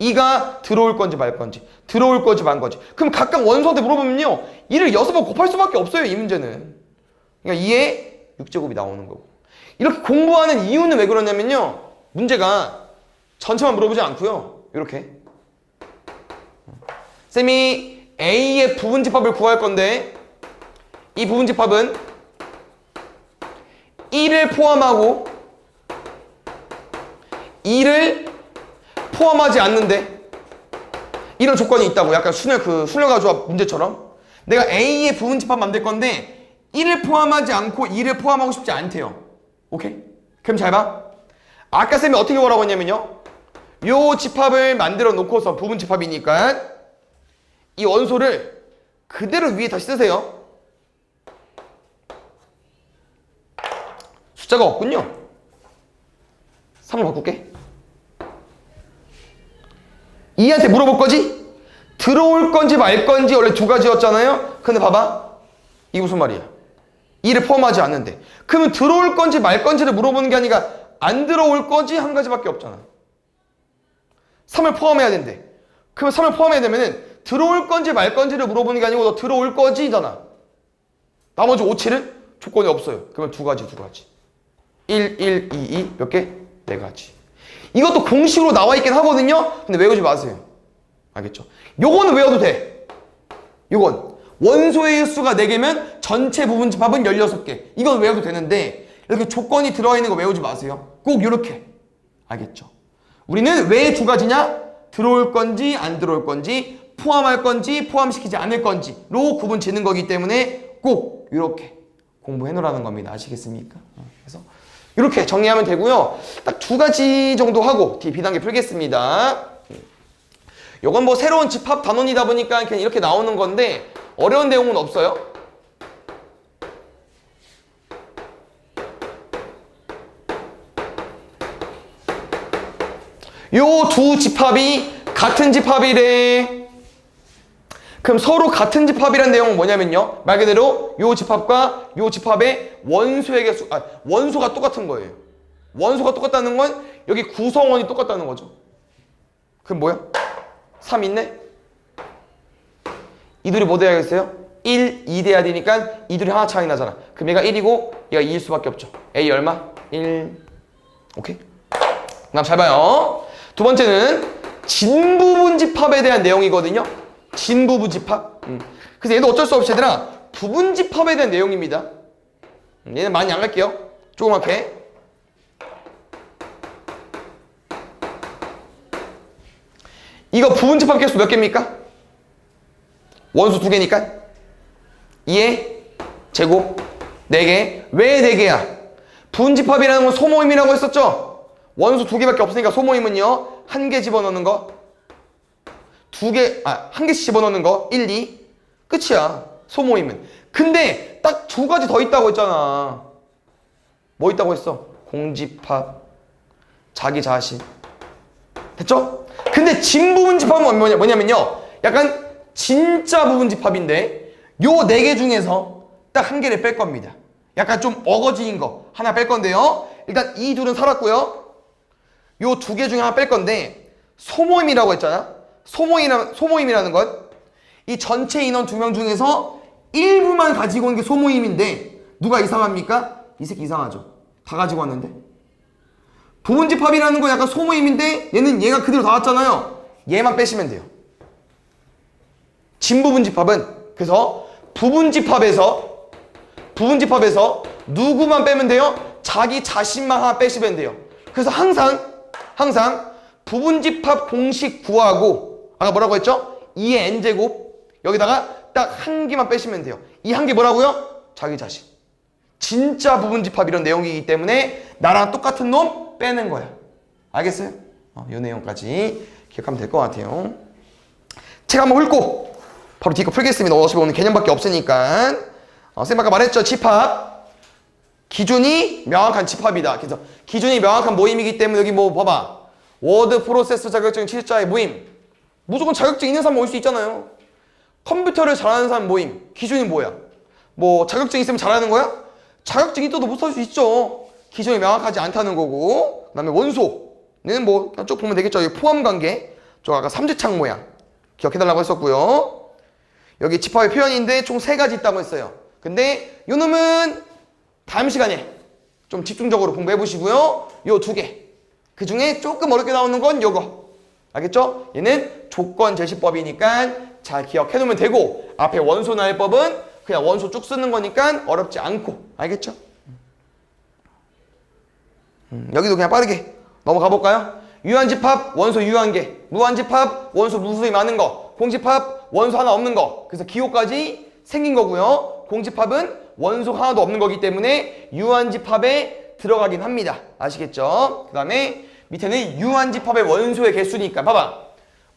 2가 들어올 건지 말 건지, 들어올 건지 말 건지. 그럼 각각 원소한테 물어보면요 1을 6번 곱할 수밖에 없어요. 이 문제는. 그러니까 2의 6제곱이 나오는 거고. 이렇게 공부하는 이유는 왜 그러냐면요 문제가 전체만 물어보지 않고요 이렇게 쌤이 A의 부분집합을 구할 건데 이 부분집합은 1을 포함하고 2를 포함하지 않는데 이런 조건이 있다고. 약간 순혈과 조합 문제처럼 내가 A의 부분집합 만들 건데 1을 포함하지 않고 2를 포함하고 싶지 않대요. 오케이? 그럼 잘 봐. 아까 쌤이 어떻게 뭐라고 했냐면요 요 집합을 만들어 놓고서 부분집합이니까 이 원소를 그대로 위에 다시 쓰세요. 숫자가 없군요. 3을 바꿀게. 2한테 물어볼 거지? 들어올 건지 말 건지 원래 두 가지였잖아요. 근데 봐봐. 이게 무슨 말이야? 2를 포함하지 않는데. 그러면 들어올 건지 말 건지를 물어보는 게 아니라 안 들어올 거지 한 가지밖에 없잖아. 3을 포함해야 된대. 그러면 3을 포함해야 되면은 들어올 건지 말 건지를 물어보는 게 아니고 너 들어올 거지잖아. 나머지 5, 7은 조건이 없어요. 그러면 두 가지. 1, 1, 2, 2 몇 개? 4가지. 이것도 공식으로 나와 있긴 하거든요. 근데 외우지 마세요. 알겠죠? 요거는 외워도 돼. 요건 원소의 수가 4개면 전체 부분집합은 16개. 이건 외워도 되는데 이렇게 조건이 들어있는 거 외우지 마세요. 꼭 이렇게. 알겠죠? 우리는 왜 두 가지냐? 들어올 건지 안 들어올 건지, 포함할 건지 포함시키지 않을 건지로 구분 짓는 거기 때문에 꼭 이렇게 공부해 놓으라는 겁니다. 아시겠습니까? 그래서 이렇게 정리하면 되고요. 딱 두 가지 정도 하고 뒤 B단계 풀겠습니다. 요건 뭐 새로운 집합 단원이다 보니까 그냥 이렇게 나오는 건데 어려운 내용은 없어요. 요 두 집합이 같은 집합이래. 그럼 서로 같은 집합이란 내용은 뭐냐면요. 말 그대로 요 집합과 요 집합의 원소의 개수, 원소가 똑같은 거예요. 원소가 똑같다는 건 여기 구성원이 똑같다는 거죠. 그럼 뭐야? 3 있네? 이 둘이 뭐 돼야겠어요? 1, 2 돼야 되니까 이 둘이 하나 차이 나잖아. 그럼 얘가 1이고 얘가 2일 수밖에 없죠. A 얼마? 1. 오케이? 그럼 잘 봐요. 두 번째는 진부분집합에 대한 내용이거든요. 진부분집합. 그래서 얘도 어쩔 수 없이 얘들아 부분집합에 대한 내용입니다. 얘는 많이 안 갈게요. 조그맣게. 이거 부분집합 개수 몇 개입니까? 원수 2개니까 2의 제곱 4개. 왜 4개야? 부분집합이라는 건 소모임이라고 했었죠? 원수 2개밖에 없으니까 소모임은요 1개 집어넣는 거 1개씩 집어넣는 거 1, 2 끝이야. 소모임은. 근데 딱 2가지 더 있다고 했잖아. 뭐 있다고 했어? 공집합, 자기 자신. 됐죠? 근데 진부분집합은 뭐냐면요 약간 진짜 부분집합인데 요 4개 중에서 딱 1개를 뺄 겁니다. 약간 좀 어거지인 거 하나 뺄 건데요. 일단 이 둘은 살았고요. 요 2개 중에 하나 뺄 건데 소모임이라고 했잖아. 소모임이라는 건 이 전체 인원 2명 중에서 일부만 가지고 온 게 소모임인데 누가 이상합니까? 이 새끼 이상하죠. 다 가지고 왔는데. 부분집합이라는 건 약간 소모임인데 얘는 얘가 그대로 다 왔잖아요. 얘만 빼시면 돼요. 진부분집합은 그래서 부분집합에서 누구만 빼면 돼요? 자기 자신만 하나 빼시면 돼요. 그래서 항상 부분집합 공식 구하고 아까 뭐라고 했죠? 2의 n제곱 여기다가 딱 1개만 빼시면 돼요. 이 1개 뭐라고요? 자기 자신. 진짜 부분집합 이런 내용이기 때문에 나랑 똑같은 놈 빼는 거야. 알겠어요? 이 내용까지 기억하면 될 것 같아요. 책 한번 훑고 바로 뒤거 풀겠습니다. 어차피 오늘 개념밖에 없으니까. 선생님 아까 말했죠. 집합. 기준이 명확한 집합이다. 그래서 기준이 명확한 모임이기 때문에 여기 뭐 봐봐. 워드 프로세스 자격증 7자의 모임. 무조건 자격증 있는 사람 올 수 있잖아요. 컴퓨터를 잘하는 사람 모임. 기준이 뭐야? 뭐 자격증 있으면 잘하는 거야? 자격증 있어도 못 할 수 있죠. 기준이 명확하지 않다는 거고. 그 다음에 원소는 뭐 쭉 보면 되겠죠. 여기 포함관계. 저 아까 삼지창 모양 기억해달라고 했었고요. 여기 집합의 표현인데 총 3가지 있다고 했어요. 근데 요 놈은 다음 시간에 좀 집중적으로 공부해 보시고요. 요 2개. 그 중에 조금 어렵게 나오는 건 요거. 알겠죠? 얘는 조건 제시법이니까 잘 기억해 놓으면 되고 앞에 원소 나열법은 그냥 원소 쭉 쓰는 거니까 어렵지 않고. 알겠죠? 여기도 그냥 빠르게 넘어가 볼까요? 유한집합 원소 유한계, 무한집합 원소 무수히 많은 거, 공집합 원소 하나 없는 거. 그래서 기호까지 생긴 거고요. 공집합은 원소 하나도 없는 거기 때문에 유한집합에 들어가긴 합니다. 아시겠죠? 그 다음에 밑에는 유한집합의 원소의 개수니까 봐봐.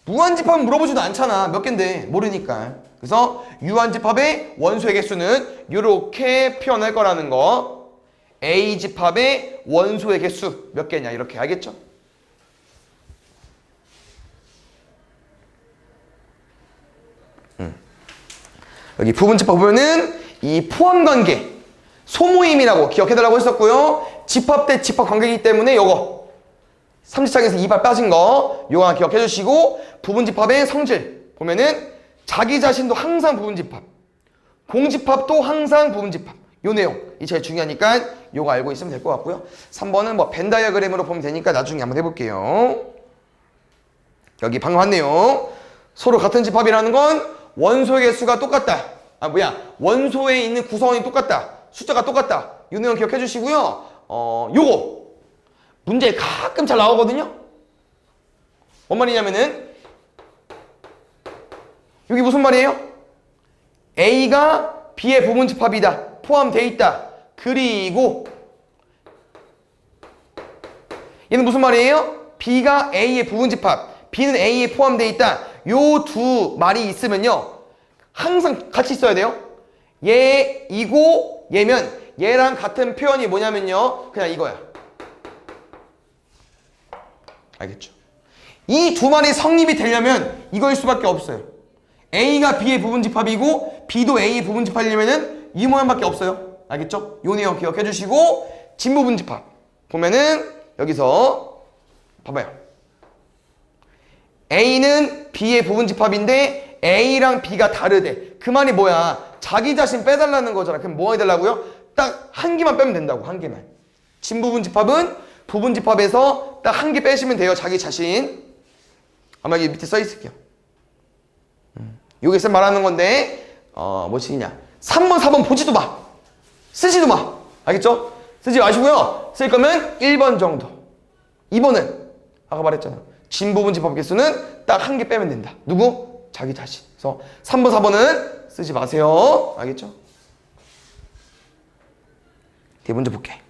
무한집합은 물어보지도 않잖아. 몇 갠데 모르니까. 그래서 유한집합의 원소의 개수는 이렇게 표현할 거라는 거. A집합의 원소의 개수 몇 개냐 이렇게. 알겠죠? 여기 부분집합 보면은 이 포함관계 소모임이라고 기억해달라고 했었고요. 집합 대 집합 관계이기 때문에 요거 삼지창에서 2발 빠진 거 요거 하나 기억해 주시고 부분집합의 성질 보면은 자기 자신도 항상 부분집합, 공집합도 항상 부분집합. 요 내용 이 제일 중요하니까 요거 알고 있으면 될 것 같고요. 3번은 뭐 벤 다이어그램으로 보면 되니까 나중에 한번 해볼게요. 여기 방금 한 내용 서로 같은 집합이라는 건 원소의 개수가 똑같다. 원소에 있는 구성원이 똑같다. 숫자가 똑같다. 이 내용 기억해 주시고요. 요거 문제에 가끔 잘 나오거든요. 뭔 말이냐면은 여기 무슨 말이에요? A가 B의 부분집합이다. 포함되어 있다. 그리고 얘는 무슨 말이에요? B가 A의 부분집합, B는 A에 포함되어 있다. 요 두 말이 있으면요. 항상 같이 있어야 돼요. 얘이고 얘면 얘랑 같은 표현이 뭐냐면요. 그냥 이거야. 알겠죠? 이 두 말이 성립이 되려면 이거일 수밖에 없어요. A가 B의 부분집합이고 B도 A의 부분집합이려면은 이 모양밖에 없어요. 알겠죠? 요 내용 기억해 주시고 진부분집합 보면은 여기서 봐봐요. A는 B의 부분집합인데 A랑 B가 다르대. 그 말이 뭐야? 자기 자신 빼달라는 거잖아. 그럼 뭐 해달라고요? 딱 한 개만 빼면 된다고. 한 개만. 진부분집합은 부분집합에서 딱 한 개 빼시면 돼요. 자기 자신. 아마 여기 밑에 써 있을게요. 요게 쌤 말하는 건데 뭐시냐 3번 4번 보지도 마. 쓰지도 마. 알겠죠? 쓰지 마시고요. 쓸 거면 1번 정도. 2번은 아까 말했잖아. 진부분집합 개수는 딱 한 개 빼면 된다. 누구? 자기 자신. 그래서 3번 4번은 쓰지 마세요. 알겠죠? 뒤에 문제 볼게.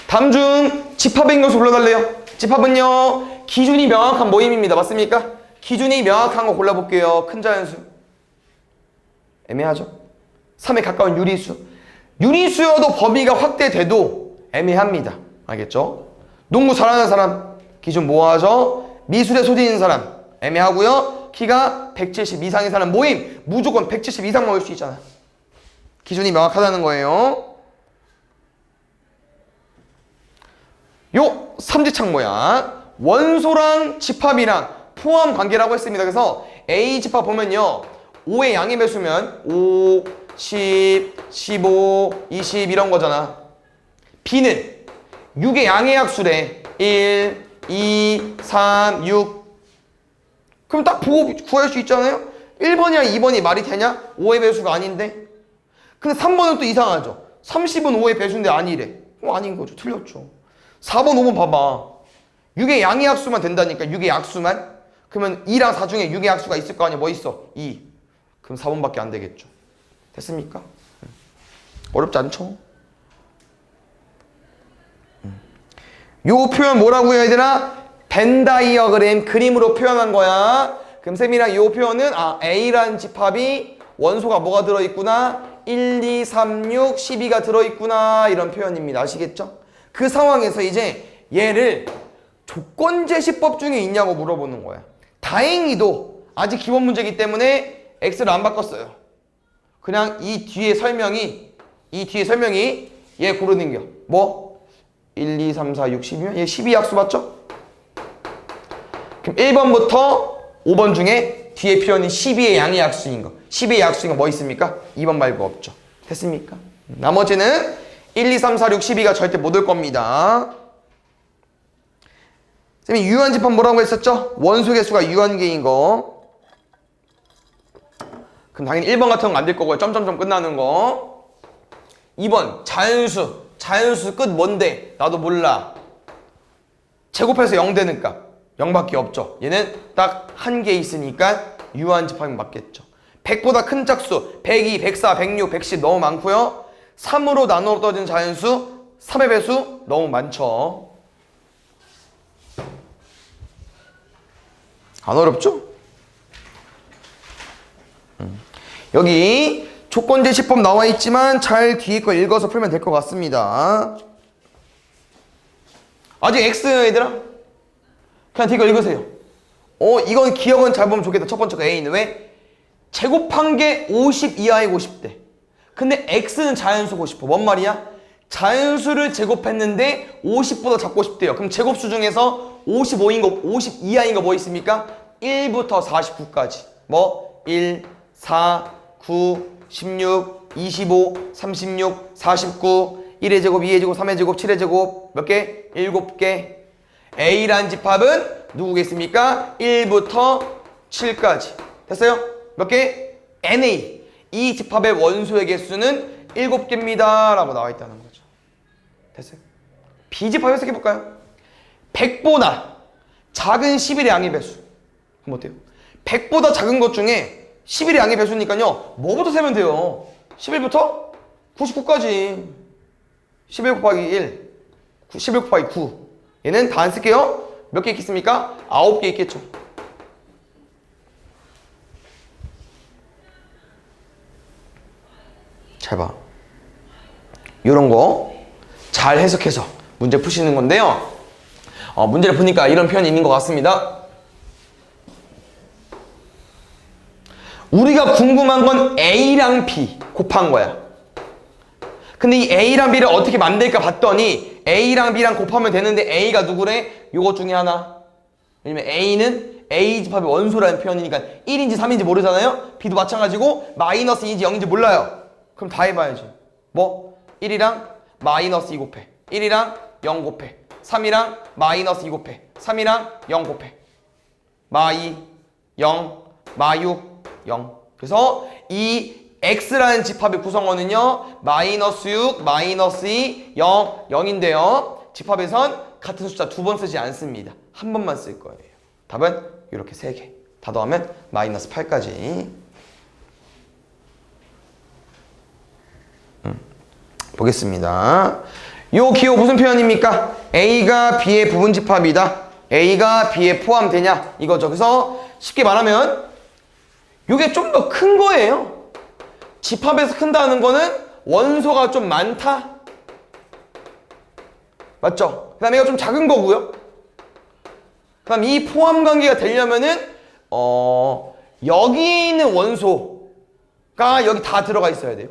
다음 중 집합의 것을 골라달래요. 집합은요 기준이 명확한 모임입니다. 맞습니까? 기준이 명확한 거 골라볼게요. 큰 자연수 애매하죠? 3에 가까운 유리수. 유리수여도 범위가 확대돼도 애매합니다. 알겠죠? 농구 잘하는 사람 기준 뭐하죠? 미술에 소질 있는 사람 애매하고요. 키가 170 이상인 사람 모임 무조건 170 이상 모일 수 있잖아. 기준이 명확하다는 거예요. 요 삼지창 모양 원소랑 집합이랑 포함 관계라고 했습니다. 그래서 A 집합 보면요 5의 양의 배수면 5, 10, 15, 20 이런 거잖아. B는 6의 양의 약수래. 1, 2, 3, 6. 그럼 딱 보고 구할 수 있잖아요. 1번이랑 2번이 말이 되냐? 5의 배수가 아닌데. 근데 3번은 또 이상하죠. 30은 5의 배수인데 아니래. 아닌 거죠. 틀렸죠. 4번, 5번 봐봐. 6의 양의 약수만 된다니까. 6의 약수만. 그러면 2랑 4 중에 6의 약수가 있을 거 아니야. 뭐 있어? 2. 그럼 4번밖에 안 되겠죠. 됐습니까? 어렵지 않죠? 요 표현 뭐라고 해야 되나? 벤 다이어그램 그림으로 표현한 거야. 그럼 쌤이랑 요 표현은 A라는 집합이 원소가 뭐가 들어있구나? 1, 2, 3, 6, 12가 들어있구나 이런 표현입니다. 아시겠죠? 그 상황에서 이제 얘를 조건제시법 중에 있냐고 물어보는 거야. 다행히도 아직 기본 문제이기 때문에 X를 안 바꿨어요. 그냥 이 뒤에 설명이 얘 고르는 겨. 뭐? 1, 2, 3, 4, 6, 10이면 얘 12약수 맞죠? 그럼 1번부터 5번 중에 뒤에 표현이 12의 양의 약수인 거. 12의 약수인 거 뭐 있습니까? 2번 말고 없죠. 됐습니까? 나머지는 1, 2, 3, 4, 6, 12가 절대 못 올 겁니다. 쌤이 유한 집합 뭐라고 했었죠? 원소 개수가 유한계인 거. 그럼 당연히 1번 같은 건 안 될 거고요. 점점점 끝나는 거. 2번 자연수. 자연수 끝 뭔데? 나도 몰라. 제곱해서 0 되는 값. 0밖에 없죠. 얘는 딱 한 개 있으니까 유한 집합이 맞겠죠. 100보다 큰 짝수 102, 104, 106, 110 너무 많고요. 3으로 나누어 떨어진 자연수 3의 배수 너무 많죠. 안 어렵죠? 여기 조건제시법 나와 있지만 잘 뒤에 거 읽어서 풀면 될 것 같습니다. 아직 X 얘들아? 그냥 뒤에 거 읽으세요. 이건 기억은 잘 보면 좋겠다. 첫 번째 거 A는 왜? 제곱한 게 50 이하이고 싶대. 근데 X는 자연수고 싶어. 뭔 말이야? 자연수를 제곱했는데 50보다 작고 싶대요. 그럼 제곱수 중에서 55인 거, 50 이하인 거 뭐 있습니까? 1부터 49까지. 뭐? 1, 4, 9, 16, 25, 36, 49, 1의 제곱, 2의 제곱, 3의 제곱, 7의 제곱 몇 개? 7개. A란 집합은 누구겠습니까? 1부터 7까지. 됐어요? 몇 개? NA. 이 집합의 원소의 개수는 7개입니다. 라고 나와 있다는 거죠. 됐어요? B집합 해석해볼까요? 100보다 작은 11의 양의 배수. 그럼 어때요? 100보다 작은 것 중에 11의 양의 배수니까요. 뭐부터 세면 돼요? 11부터 99까지. 11 곱하기 1, 11 곱하기 9. 얘는 다 안 쓸게요. 몇 개 있겠습니까? 9개 있겠죠. 잘 봐. 요런 거 잘 해석해서 문제 푸시는 건데요. 문제를 보니까 이런 표현이 있는 것 같습니다. 우리가 궁금한 건 A랑 B 곱한 거야. 근데 이 A랑 B를 어떻게 만들까 봤더니 A랑 B랑 곱하면 되는데 A가 누구래? 요것 중에 하나. 왜냐면 A는 A집합의 원소라는 표현이니까 1인지 3인지 모르잖아요. B도 마찬가지고 마이너스 2인지 0인지 몰라요. 그럼 다 해봐야지. 뭐? 1이랑 마이너스 2 곱해. 1이랑 0 곱해. 3이랑 마이너스 2 곱해. 3이랑 0 곱해. 마2, 0, 마6, 0. 그래서 이 X라는 집합의 구성원은요. 마이너스 6, 마이너스 2, 0, 0인데요. 집합에선 같은 숫자 두 번 쓰지 않습니다. 한 번만 쓸 거예요. 답은 이렇게 3개. 다 더하면 마이너스 8까지. 보겠습니다. 요 기호 무슨 표현입니까? A가 B의 부분집합이다. A가 B에 포함되냐? 이거죠. 그래서 쉽게 말하면 요게 좀 더 큰 거예요. 집합에서 큰다는 거는 원소가 좀 많다. 맞죠? 그 다음에 이거 좀 작은 거고요. 그 다음 이 포함 관계가 되려면은 여기 있는 원소가 여기 다 들어가 있어야 돼요.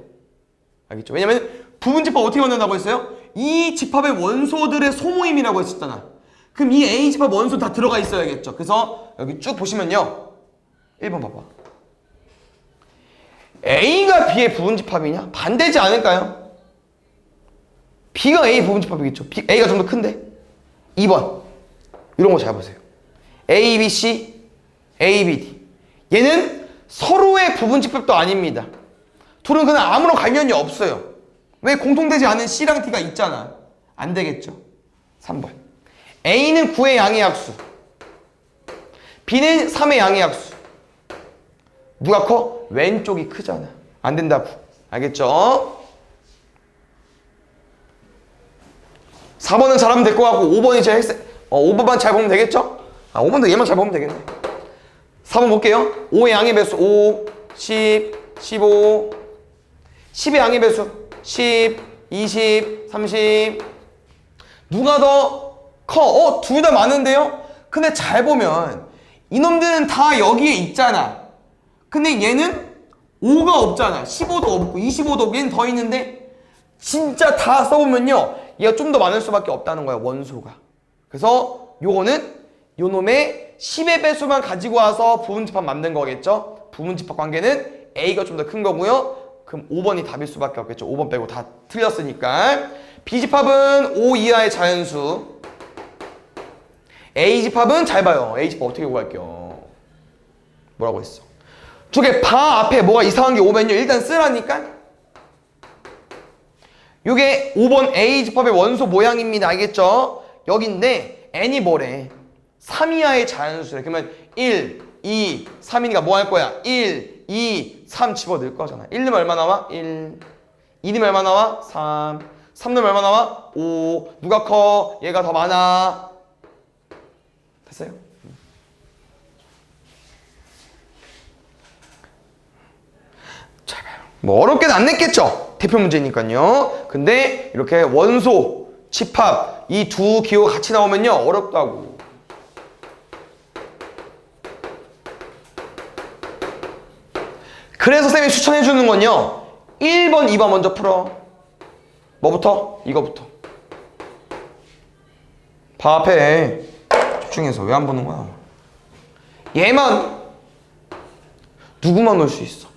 알겠죠? 왜냐면 부분집합 어떻게 만든다고 했어요? 이 집합의 원소들의 소모임이라고 했었잖아. 그럼 이 A집합 원소 다 들어가 있어야겠죠. 그래서 여기 쭉 보시면요. 1번 봐봐. A가 B의 부분집합이냐? 반대지 않을까요? B가 A 부분집합이겠죠. A가 좀 더 큰데. 2번. 이런 거 잘 보세요. A, B, C, A, B, D. 얘는 서로의 부분집합도 아닙니다. 둘은 그냥 아무런 관련이 없어요. 왜? 공통되지 않은 C랑 D가 있잖아. 안 되겠죠. 3번. A는 9의 양의 약수. B는 3의 양의 약수. 누가 커? 왼쪽이 크잖아. 안 된다고. 알겠죠? 4번은 잘하면 될 것 같고 5번이 제일 5번만 잘 보면 되겠죠? 5번도 얘만 잘 보면 되겠네. 4번 볼게요. 5의 양의 배수 5, 10, 15 10의 양의 배수 10, 20, 30 누가 더 커? 둘 다 많은데요? 근데 잘 보면 이놈들은 다 여기에 있잖아. 근데 얘는 5가 없잖아. 15도 없고 25도 없고 얘는 더 있는데 진짜 다 써보면요. 얘가 좀 더 많을 수밖에 없다는 거야. 원소가. 그래서 요거는 요놈의 10의 배수만 가지고 와서 부분집합 만든 거겠죠. 부분집합 관계는 A가 좀 더 큰 거고요. 그럼 5번이 답일 수밖에 없겠죠. 5번 빼고 다 틀렸으니까. B집합은 5 이하의 자연수. A집합은 잘 봐요. A집합 어떻게 구할게요? 뭐라고 했어? 저게 바 앞에 뭐가 이상한 게 오면요. 일단 쓰라니까. 요게 5번 A집합의 원소 모양입니다. 알겠죠? 여긴데 n이 뭐래? 3 이하의 자연수래. 그러면 1, 2, 3이니까 뭐 할 거야? 1, 2, 3 집어넣을 거잖아. 1 넣으면 얼마 나와? 1. 2 넣으면 얼마 나와? 3. 3 넣으면 얼마 나와? 5. 누가 커? 얘가 더 많아. 됐어요? 잘 봐요. 뭐 어렵게는 안 냈겠죠? 대표 문제니까요. 근데 이렇게 원소, 집합 이 두 기호가 같이 나오면요. 어렵다고. 그래서 쌤이 추천해주는 건요. 1번, 2번 먼저 풀어. 뭐부터? 이거부터. 봐 앞에 집중해서 왜 안 보는 거야? 얘만 누구만 올 수 있어?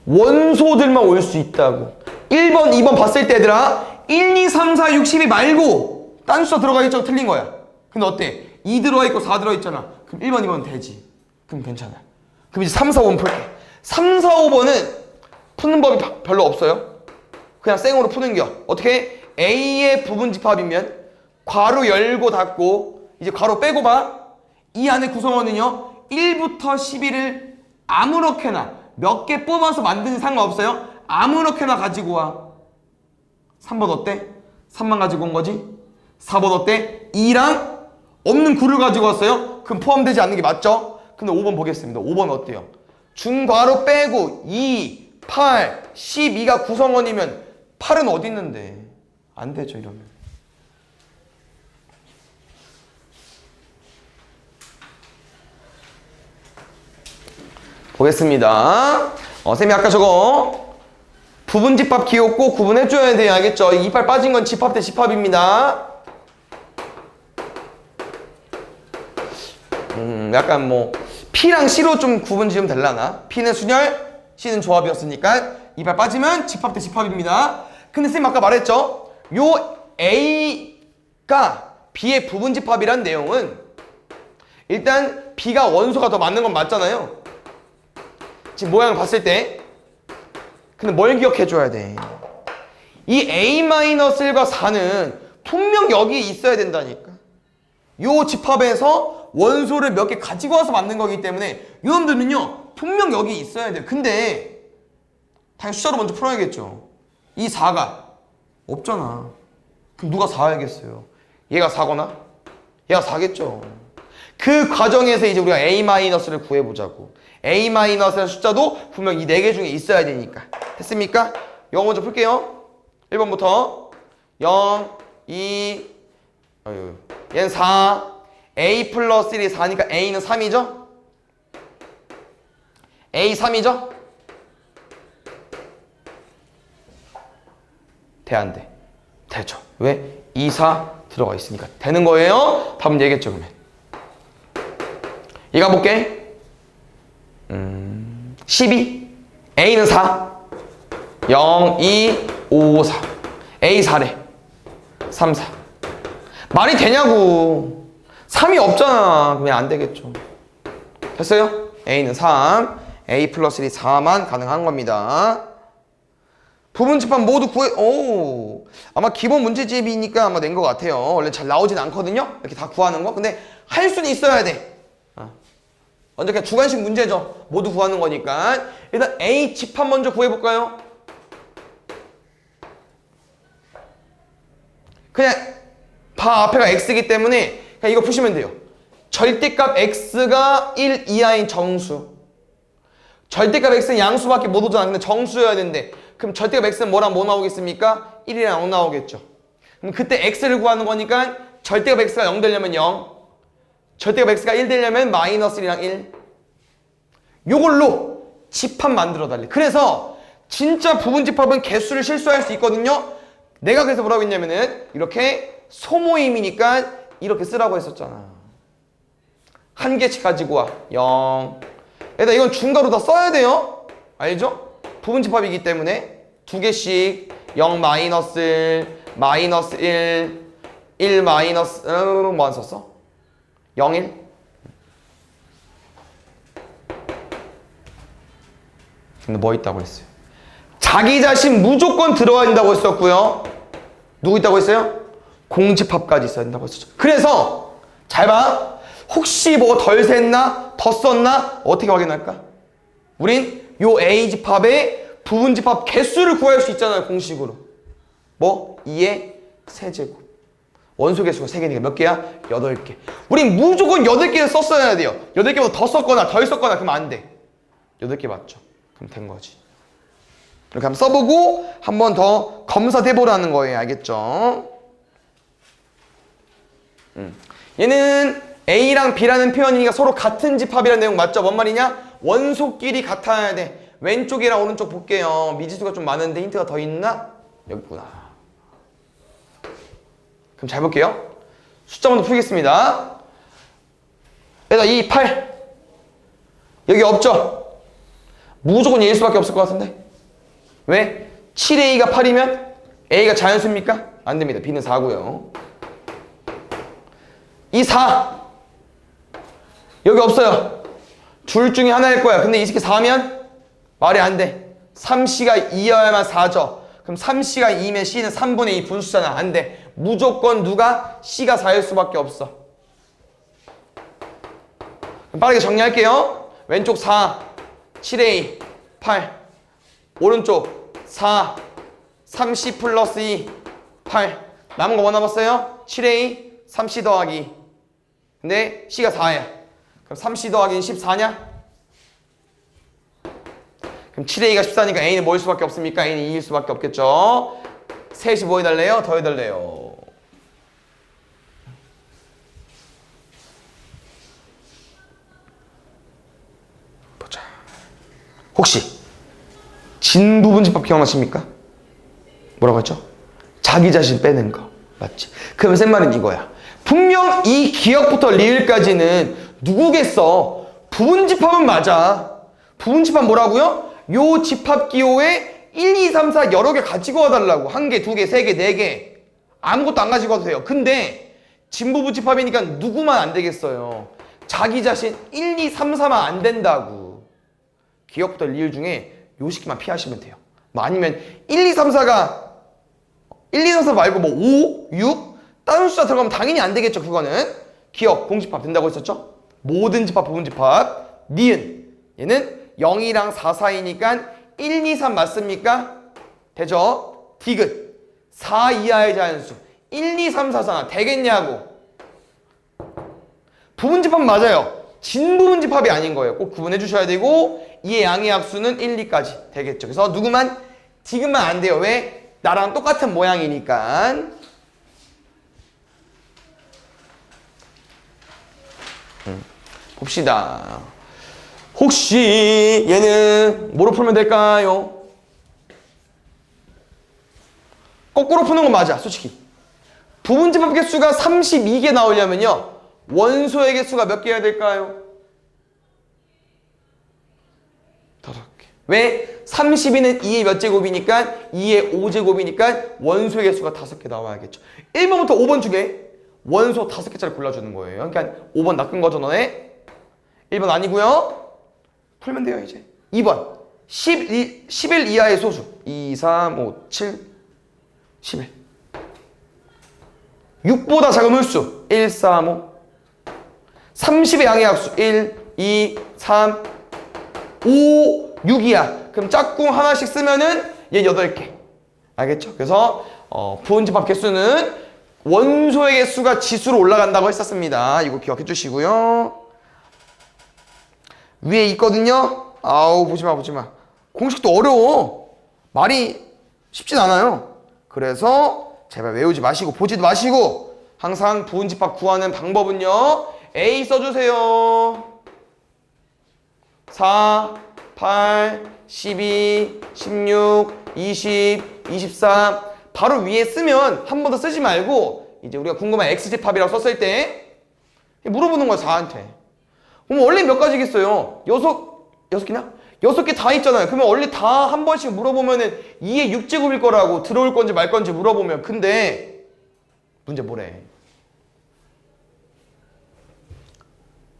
원소들만 올 수 있다고. 1번, 2번 봤을 때 얘들아 1, 2, 3, 4, 6, 12 말고 딴 숫자 들어가 있죠? 틀린 거야. 근데 어때? 2 들어가 있고 4 들어가 있잖아. 그럼 1번, 2번 되지. 그럼 괜찮아. 그럼 이제 3, 4, 5번 풀게. 3, 4, 5번은 푸는 법이 별로 없어요. 그냥 생으로 푸는 겨. 어떻게? A의 부분집합이면 괄호 열고 닫고 이제 괄호 빼고 봐. 이 안에 구성원은요 1부터 11을 아무렇게나 몇 개 뽑아서 만드는 상관없어요. 아무렇게나 가지고 와. 3번 어때? 3만 가지고 온 거지? 4번 어때? 2랑 없는 9를 가지고 왔어요? 그럼 포함되지 않는 게 맞죠? 근데 5번 보겠습니다. 5번 어때요? 중괄호 빼고 2, 8, 12가 구성원이면 8은 어디 있는데? 안 되죠 이러면. 보겠습니다. 쌤이 아까 저거 부분집합 기호 꼭 구분해줘야 돼요. 알겠죠? 이빨 빠진 건 집합 대 집합입니다. 약간 뭐 P랑 C로 좀 구분 지으면 되려나? P는 순열, C는 조합이었으니까 이빨 빠지면 집합 대 집합입니다. 근데 쌤 아까 말했죠? 요 A가 B의 부분집합이란 내용은 일단 B가 원소가 더 맞는 건 맞잖아요. 지금 모양을 봤을 때. 근데 뭘 기억해줘야 돼? 이 A-1과 4는 분명 여기 있어야 된다니까. 요 집합에서 원소를 몇 개 가지고 와서 만든 거기 때문에 요놈들은요 분명 여기 있어야 돼요. 근데 당연히 숫자로 먼저 풀어야겠죠. 이 4가 없잖아. 그럼 누가 4야겠어요? 얘가 4거나? 얘가 4겠죠. 그 과정에서 이제 우리가 A-를 구해보자고. A-의 숫자도 분명 이 4개 중에 있어야 되니까. 됐습니까? 영어 먼저 풀게요. 1번부터 0, 2, 얘는 4, A 플러스 1이 4니까 A는 3이죠? A 3이죠? 돼, 안 돼? 되죠. 왜? 2, 4 들어가 있으니까 되는 거예요. 답은 얘기했죠 그러면. 이거 볼게. 12 A는 4 0, 2, 5, 4 A 4래 3, 4 말이 되냐고. 3이 없잖아. 그냥 안 되겠죠. 됐어요? A는 3 A 플러스 1이 4만 가능한 겁니다. 부분집합 모두 오, 아마 기본 문제집이니까 아마 낸 것 같아요. 원래 잘 나오진 않거든요 이렇게 다 구하는 거. 근데 할 수는 있어야 돼. 먼저 그냥 주관식 문제죠. 모두 구하는 거니까. 일단 A 집합 먼저 구해볼까요? 그냥 바 앞에가 x이기 때문에 그냥 이거 푸시면 돼요. 절대값 x가 1 이하인 정수. 절대값 x는 양수밖에 못 오잖아. 근데 정수여야 되는데 그럼 절대값 x는 뭐랑 뭐 나오겠습니까? 1이랑 0 나오겠죠. 그럼 그때 x를 구하는 거니까 절대값 x가 0 되려면 0, 절대값 x가 1 되려면 마이너스 1이랑 1. 요걸로 집합 만들어 달래. 그래서 진짜 부분집합은 개수를 실수할 수 있거든요. 내가 그래서 뭐라고 했냐면은 이렇게 소모임이니까 이렇게 쓰라고 했었잖아. 한 개씩 가지고 와. 0. 일단 이건 중괄호 다 써야 돼요. 알죠? 부분집합이기 때문에 두 개씩 0 마이너스 1, 마이너스 1, 1 마이너스 뭐 안 썼어? 0, 1. 근데 뭐 있다고 했어요? 자기 자신 무조건 들어야 된다고 했었고요. 누구 있다고 했어요? 공집합까지 있어야 된다고 했었죠. 그래서 잘 봐. 혹시 뭐 덜 셌나? 더 썼나? 어떻게 확인할까? 우린 요 A집합의 부분집합 개수를 구할 수 있잖아요. 공식으로. 뭐? 2의 세제곱. 원소 개수가 3개니까 몇 개야? 8개. 우린 무조건 8개를 썼어야 돼요. 8개보다 더 썼거나 덜 썼거나 그러면 안 돼. 8개 맞죠? 그럼 된 거지. 이렇게 한번 써보고 한 번 더 검사해보라는 거예요. 알겠죠? 얘는 A랑 B라는 표현이니까 서로 같은 집합이라는 내용 맞죠? 뭔 말이냐? 원소끼리 같아야 돼. 왼쪽이랑 오른쪽 볼게요. 미지수가 좀 많은데 힌트가 더 있나? 여기 있구나. 그럼 잘 볼게요. 숫자 먼저 풀겠습니다. 일단 이 8 여기 없죠? 무조건 얘일 수밖에 없을 것 같은데. 왜? 7A가 8이면 A가 자연수입니까? 안 됩니다. B는 4고요. 이 4 여기 없어요. 둘 중에 하나일 거야. 근데 이 새끼 4면 말이 안 돼. 3C가 2여야만 4죠. 그럼 3C가 2면 C는 3분의 2 분수잖아. 안 돼. 무조건 누가? C가 4일 수밖에 없어. 그럼 빠르게 정리할게요. 왼쪽 4, 7A, 8. 오른쪽 4, 3C 플러스 2, 8. 남은 거 뭐 남았어요? 7A, 3C 더하기. 근데 C가 4야. 그럼 3C 더하기는 14냐? 그럼 7A가 14니까 A는 뭐일 수밖에 없습니까? A는 2일 수밖에 없겠죠. 셋이 뭐 해달래요? 더 해달래요. 보자. 혹시 진부분집합 기억나십니까? 뭐라고 했죠? 자기 자신 빼는 거. 맞지? 그럼 쌤말은 이거야. 분명 이 기억부터 리을까지는 누구겠어? 부분집합은 맞아. 부분집합 뭐라고요? 요 집합기호에 1, 2, 3, 4 여러 개 가지고 와달라고. 한 개, 두 개, 세 개, 네 개. 아무것도 안 가지고 와도 돼요. 근데 진부분집합이니까 누구만 안 되겠어요? 자기 자신 1, 2, 3, 4만 안 된다고. 기억부터 리을 중에 요 식기만 피하시면 돼요. 뭐 아니면 1, 2, 3, 4가 1, 2, 3, 4 말고 뭐 5, 6 다른 숫자 들어가면 당연히 안 되겠죠. 그거는 기억, 공집합 된다고 했었죠. 모든 집합, 부분집합. 니은 얘는 0이랑 4 사이니까 1, 2, 3 맞습니까? 되죠? 디귿 4 이하의 자연수 1, 2, 3, 4, 4 되겠냐고. 부분집합 맞아요. 진부분집합이 아닌 거예요. 꼭 구분해 주셔야 되고 이의 양의 약수는 1, 2까지 되겠죠. 그래서 누구만? 디귿만 안 돼요. 왜? 나랑 똑같은 모양이니까. 봅시다. 혹시 얘는 뭐로 풀면 될까요? 거꾸로 푸는 건 맞아, 솔직히. 부분집합 개수가 32개 나오려면요 원소의 개수가 몇 개여야 될까요? 5개. 왜? 32는 2의 몇 제곱이니까 2의 5제곱이니까 원소의 개수가 5개 나와야겠죠. 1번부터 5번 중에 원소 5개짜리 골라주는 거예요. 그러니까 5번 낚은 거죠, 너네? 1번 아니고요. 풀면 돼요, 이제. 2번 11 이하의 소수 2, 3, 5, 7, 11 6보다 작은 홀수 1, 3, 5 30의 양의 약수 1, 2, 3, 5, 6이야. 그럼 짝꿍 하나씩 쓰면은 얘 8개. 알겠죠? 그래서 부분집합 개수는 원소의 개수가 지수로 올라간다고 했었습니다. 이거 기억해 주시고요. 위에 있거든요. 아우 보지마. 공식도 어려워. 말이 쉽진 않아요. 그래서 제발 외우지 마시고 보지도 마시고 항상 부분집합 구하는 방법은요. A 써주세요. 4, 8, 12, 16, 20, 24 바로 위에 쓰면 한 번 더 쓰지 말고 이제 우리가 궁금한 X집합이라고 썼을 때 물어보는 거야 4한테. 그럼 원래 몇 가지겠어요? 6개나? 6개 다 있잖아요. 그러면 원래 다 한 번씩 물어보면은 2의 6제곱일 거라고 들어올 건지 말 건지 물어보면. 근데 문제 뭐래?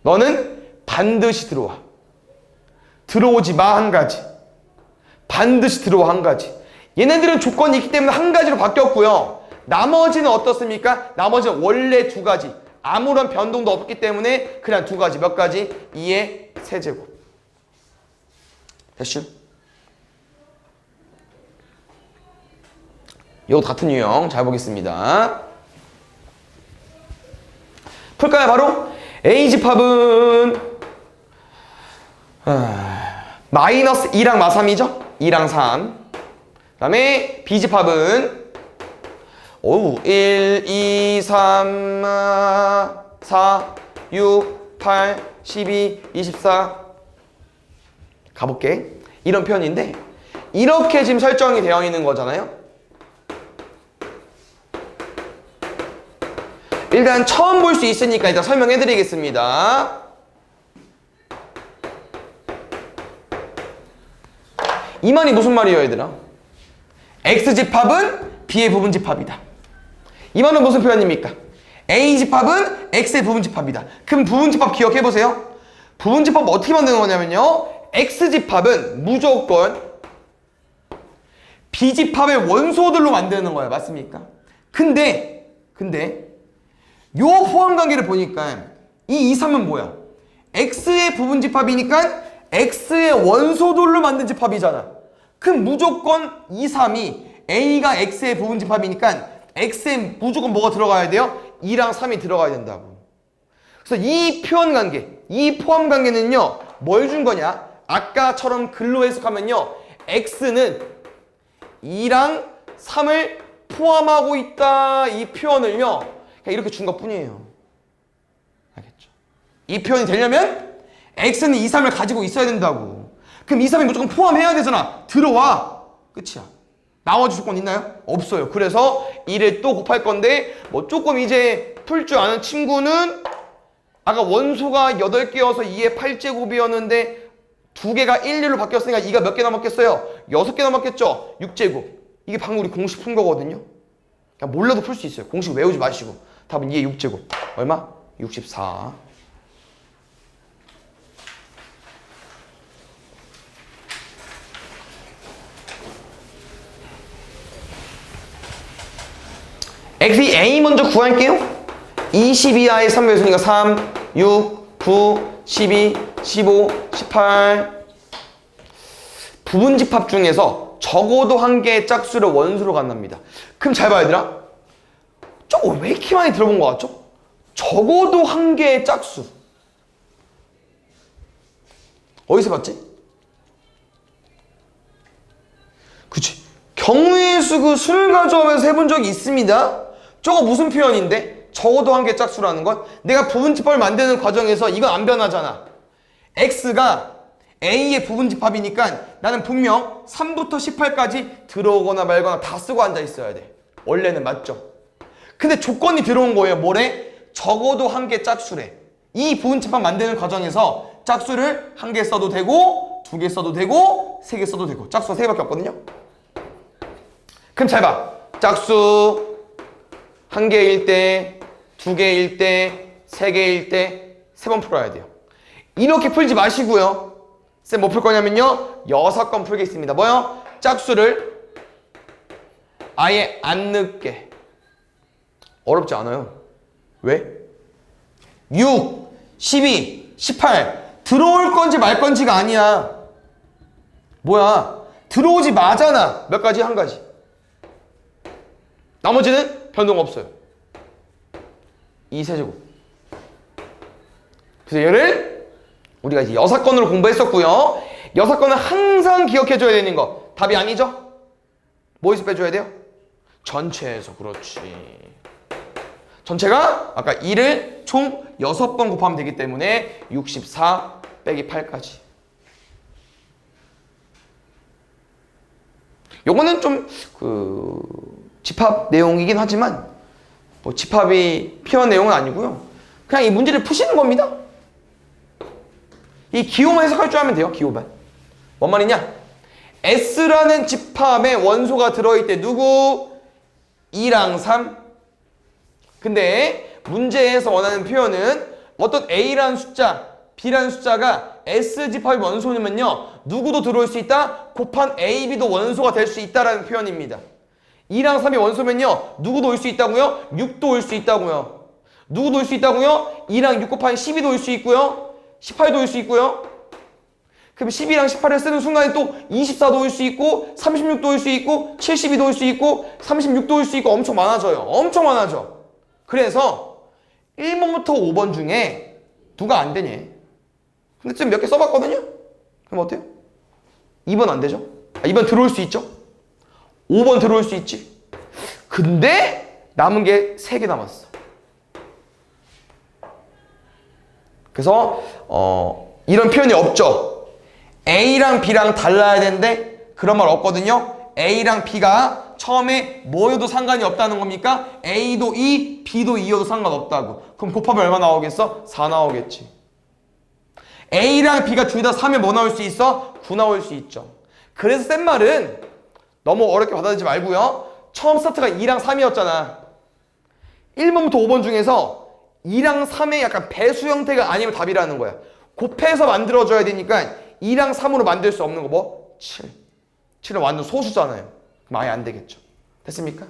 너는 반드시 들어와. 들어오지 마 한 가지. 반드시 들어와 한 가지. 얘네들은 조건이 있기 때문에 한 가지로 바뀌었고요. 나머지는 어떻습니까? 나머지는 원래 2가지. 아무런 변동도 없기 때문에 그냥 2가지. 몇 가지? 2의 세제곱. 됐슈? 이것도 같은 유형 잘 보겠습니다. 풀까요 바로? A집합은 마이너스 2랑 마3이죠? 2랑 3. 그 다음에 B집합은 1, 2, 3, 4, 6, 8, 12, 24 가볼게. 이런 표현인데 이렇게 지금 설정이 되어 있는 거잖아요. 일단 처음 볼 수 있으니까 일단 설명해 드리겠습니다. 이 말이 무슨 말이에요, 얘들아? X집합은 B의 부분집합이다. 이 말은 무슨 표현입니까? A집합은 X의 부분집합이다. 그럼 부분집합 기억해보세요. 부분집합 어떻게 만드는 거냐면요. X집합은 무조건 B집합의 원소들로 만드는 거예요. 맞습니까? 근데 근데 요 포함관계를 보니까 이 2, 3은 뭐야? x의 부분집합이니까 x의 원소들로 만든 집합이잖아. 그럼 무조건 2, 3이 a가 x의 부분집합이니까 x에 무조건 뭐가 들어가야 돼요? 2랑 3이 들어가야 된다고. 그래서 이 표현관계, 이 포함관계는요, 뭘 준 거냐? 아까처럼 글로 해석하면요, x는 2랑 3을 포함하고 있다, 이 표현을요, 그냥 이렇게 준 것 뿐이에요. 알겠죠? 이 표현이 되려면 x는 2, 3을 가지고 있어야 된다고. 그럼 2, 3이 무조건 포함해야 되잖아. 들어와. 끝이야. 나머지 조건 있나요? 없어요. 그래서 2를 또 곱할 건데 뭐 조금 이제 풀 줄 아는 친구는 아까 원소가 8개여서 2의 8제곱이었는데 2개가 1, 1로 바뀌었으니까 2가 몇 개 남았겠어요? 6개 남았겠죠? 6제곱. 이게 방금 우리 공식 푼 거거든요. 그냥 몰라도 풀 수 있어요. 공식 외우지 마시고. 답은 2의 6제곱. 얼마? 64. x a 먼저 구할게요. 22i의 3배수니까 3, 6, 9, 12, 15, 18. 부분집합 중에서 적어도 한 개의 짝수를 원수로 갖납니다. 그럼 잘 봐, 얘들아. 저거 왜 이렇게 많이 들어본 것 같죠? 적어도 한 개의 짝수. 어디서 봤지? 그치. 경우의 수 그 수를 가져오면서 해본 적이 있습니다. 저거 무슨 표현인데? 적어도 한 개의 짝수라는 건 내가 부분집합을 만드는 과정에서 이건 안 변하잖아. x가 a의 부분집합이니까 나는 분명 3부터 18까지 들어오거나 말거나 다 쓰고 앉아 있어야 돼. 원래는 맞죠? 근데 조건이 들어온 거예요. 뭐래? 적어도 한 개 짝수래. 이 부분집합 만드는 과정에서 짝수를 한 개 써도 되고 2개 써도 되고 3개 써도 되고 짝수가 3개밖에 없거든요. 그럼 잘 봐. 짝수 한 개일 때, 2개일 때, 3개일 때 3번 풀어야 돼요. 이렇게 풀지 마시고요. 쌤 뭐 풀 거냐면요. 6건 풀겠습니다. 뭐요? 짝수를 아예 안 넣게. 어렵지 않아요. 왜? 6, 12, 18 들어올 건지 말 건지가 아니야. 뭐야? 들어오지 마잖아. 몇 가지? 한 가지. 나머지는 변동 없어요. 2세제곱. 그래서 얘를 우리가 이제 6건으로 공부했었고요. 6건은 항상 기억해줘야 되는 거. 답이 아니죠? 뭐에서 빼줘야 돼요? 전체에서. 그렇지. 전체가 아까 2를 총 6번 곱하면 되기 때문에 64 빼기 8까지. 요거는 좀 집합 내용이긴 하지만 뭐 집합이 필요한 내용은 아니고요. 그냥 이 문제를 푸시는 겁니다. 이 기호만 해석할 줄 알면 돼요. 기호만. 뭔 말이냐? S라는 집합에 원소가 들어있대. 누구? 2랑 3. 근데 문제에서 원하는 표현은 어떤 A라는 숫자, B라는 숫자가 S집합의 원소냐면요. 누구도 들어올 수 있다. 곱한 A, B도 원소가 될 수 있다라는 표현입니다. 2랑 3이 원소면요. 누구도 올 수 있다고요? 6도 올 수 있다고요. 누구도 올 수 있다고요? 2랑 6 곱하기 12도 올 수 있고요. 18도 올 수 있고요. 그럼 12랑 18을 쓰는 순간에 또 24도 올 수 있고 36도 올 수 있고 72도 올 수 있고 36도 올 수 있고 엄청 많아져요. 엄청 많아져. 그래서 1번부터 5번 중에 누가 안 되냐. 근데 지금 몇 개 써봤거든요? 그럼 어때요? 2번 안 되죠? 2번 들어올 수 있죠? 5번 들어올 수 있지. 근데 남은 게 3개 남았어. 그래서 이런 표현이 없죠. A랑 B랑 달라야 되는데 그런 말 없거든요. A랑 B가 처음에 뭐여도 상관이 없다는 겁니까? A도 2, B도 2여도 상관없다고. 그럼 곱하면 얼마 나오겠어? 4 나오겠지. A랑 B가 둘 다 3에 뭐 나올 수 있어? 9 나올 수 있죠. 그래서 센 말은 너무 어렵게 받아들이지 말고요. 처음 스타트가 2랑 3이었잖아. 1번부터 5번 중에서 2랑 3의 약간 배수 형태가 아니면 답이라는 거야. 곱해서 만들어줘야 되니까 2랑 3으로 만들 수 없는 거 뭐? 7. 7은 완전 소수잖아요. 그럼 아예 안 되겠죠. 됐습니까?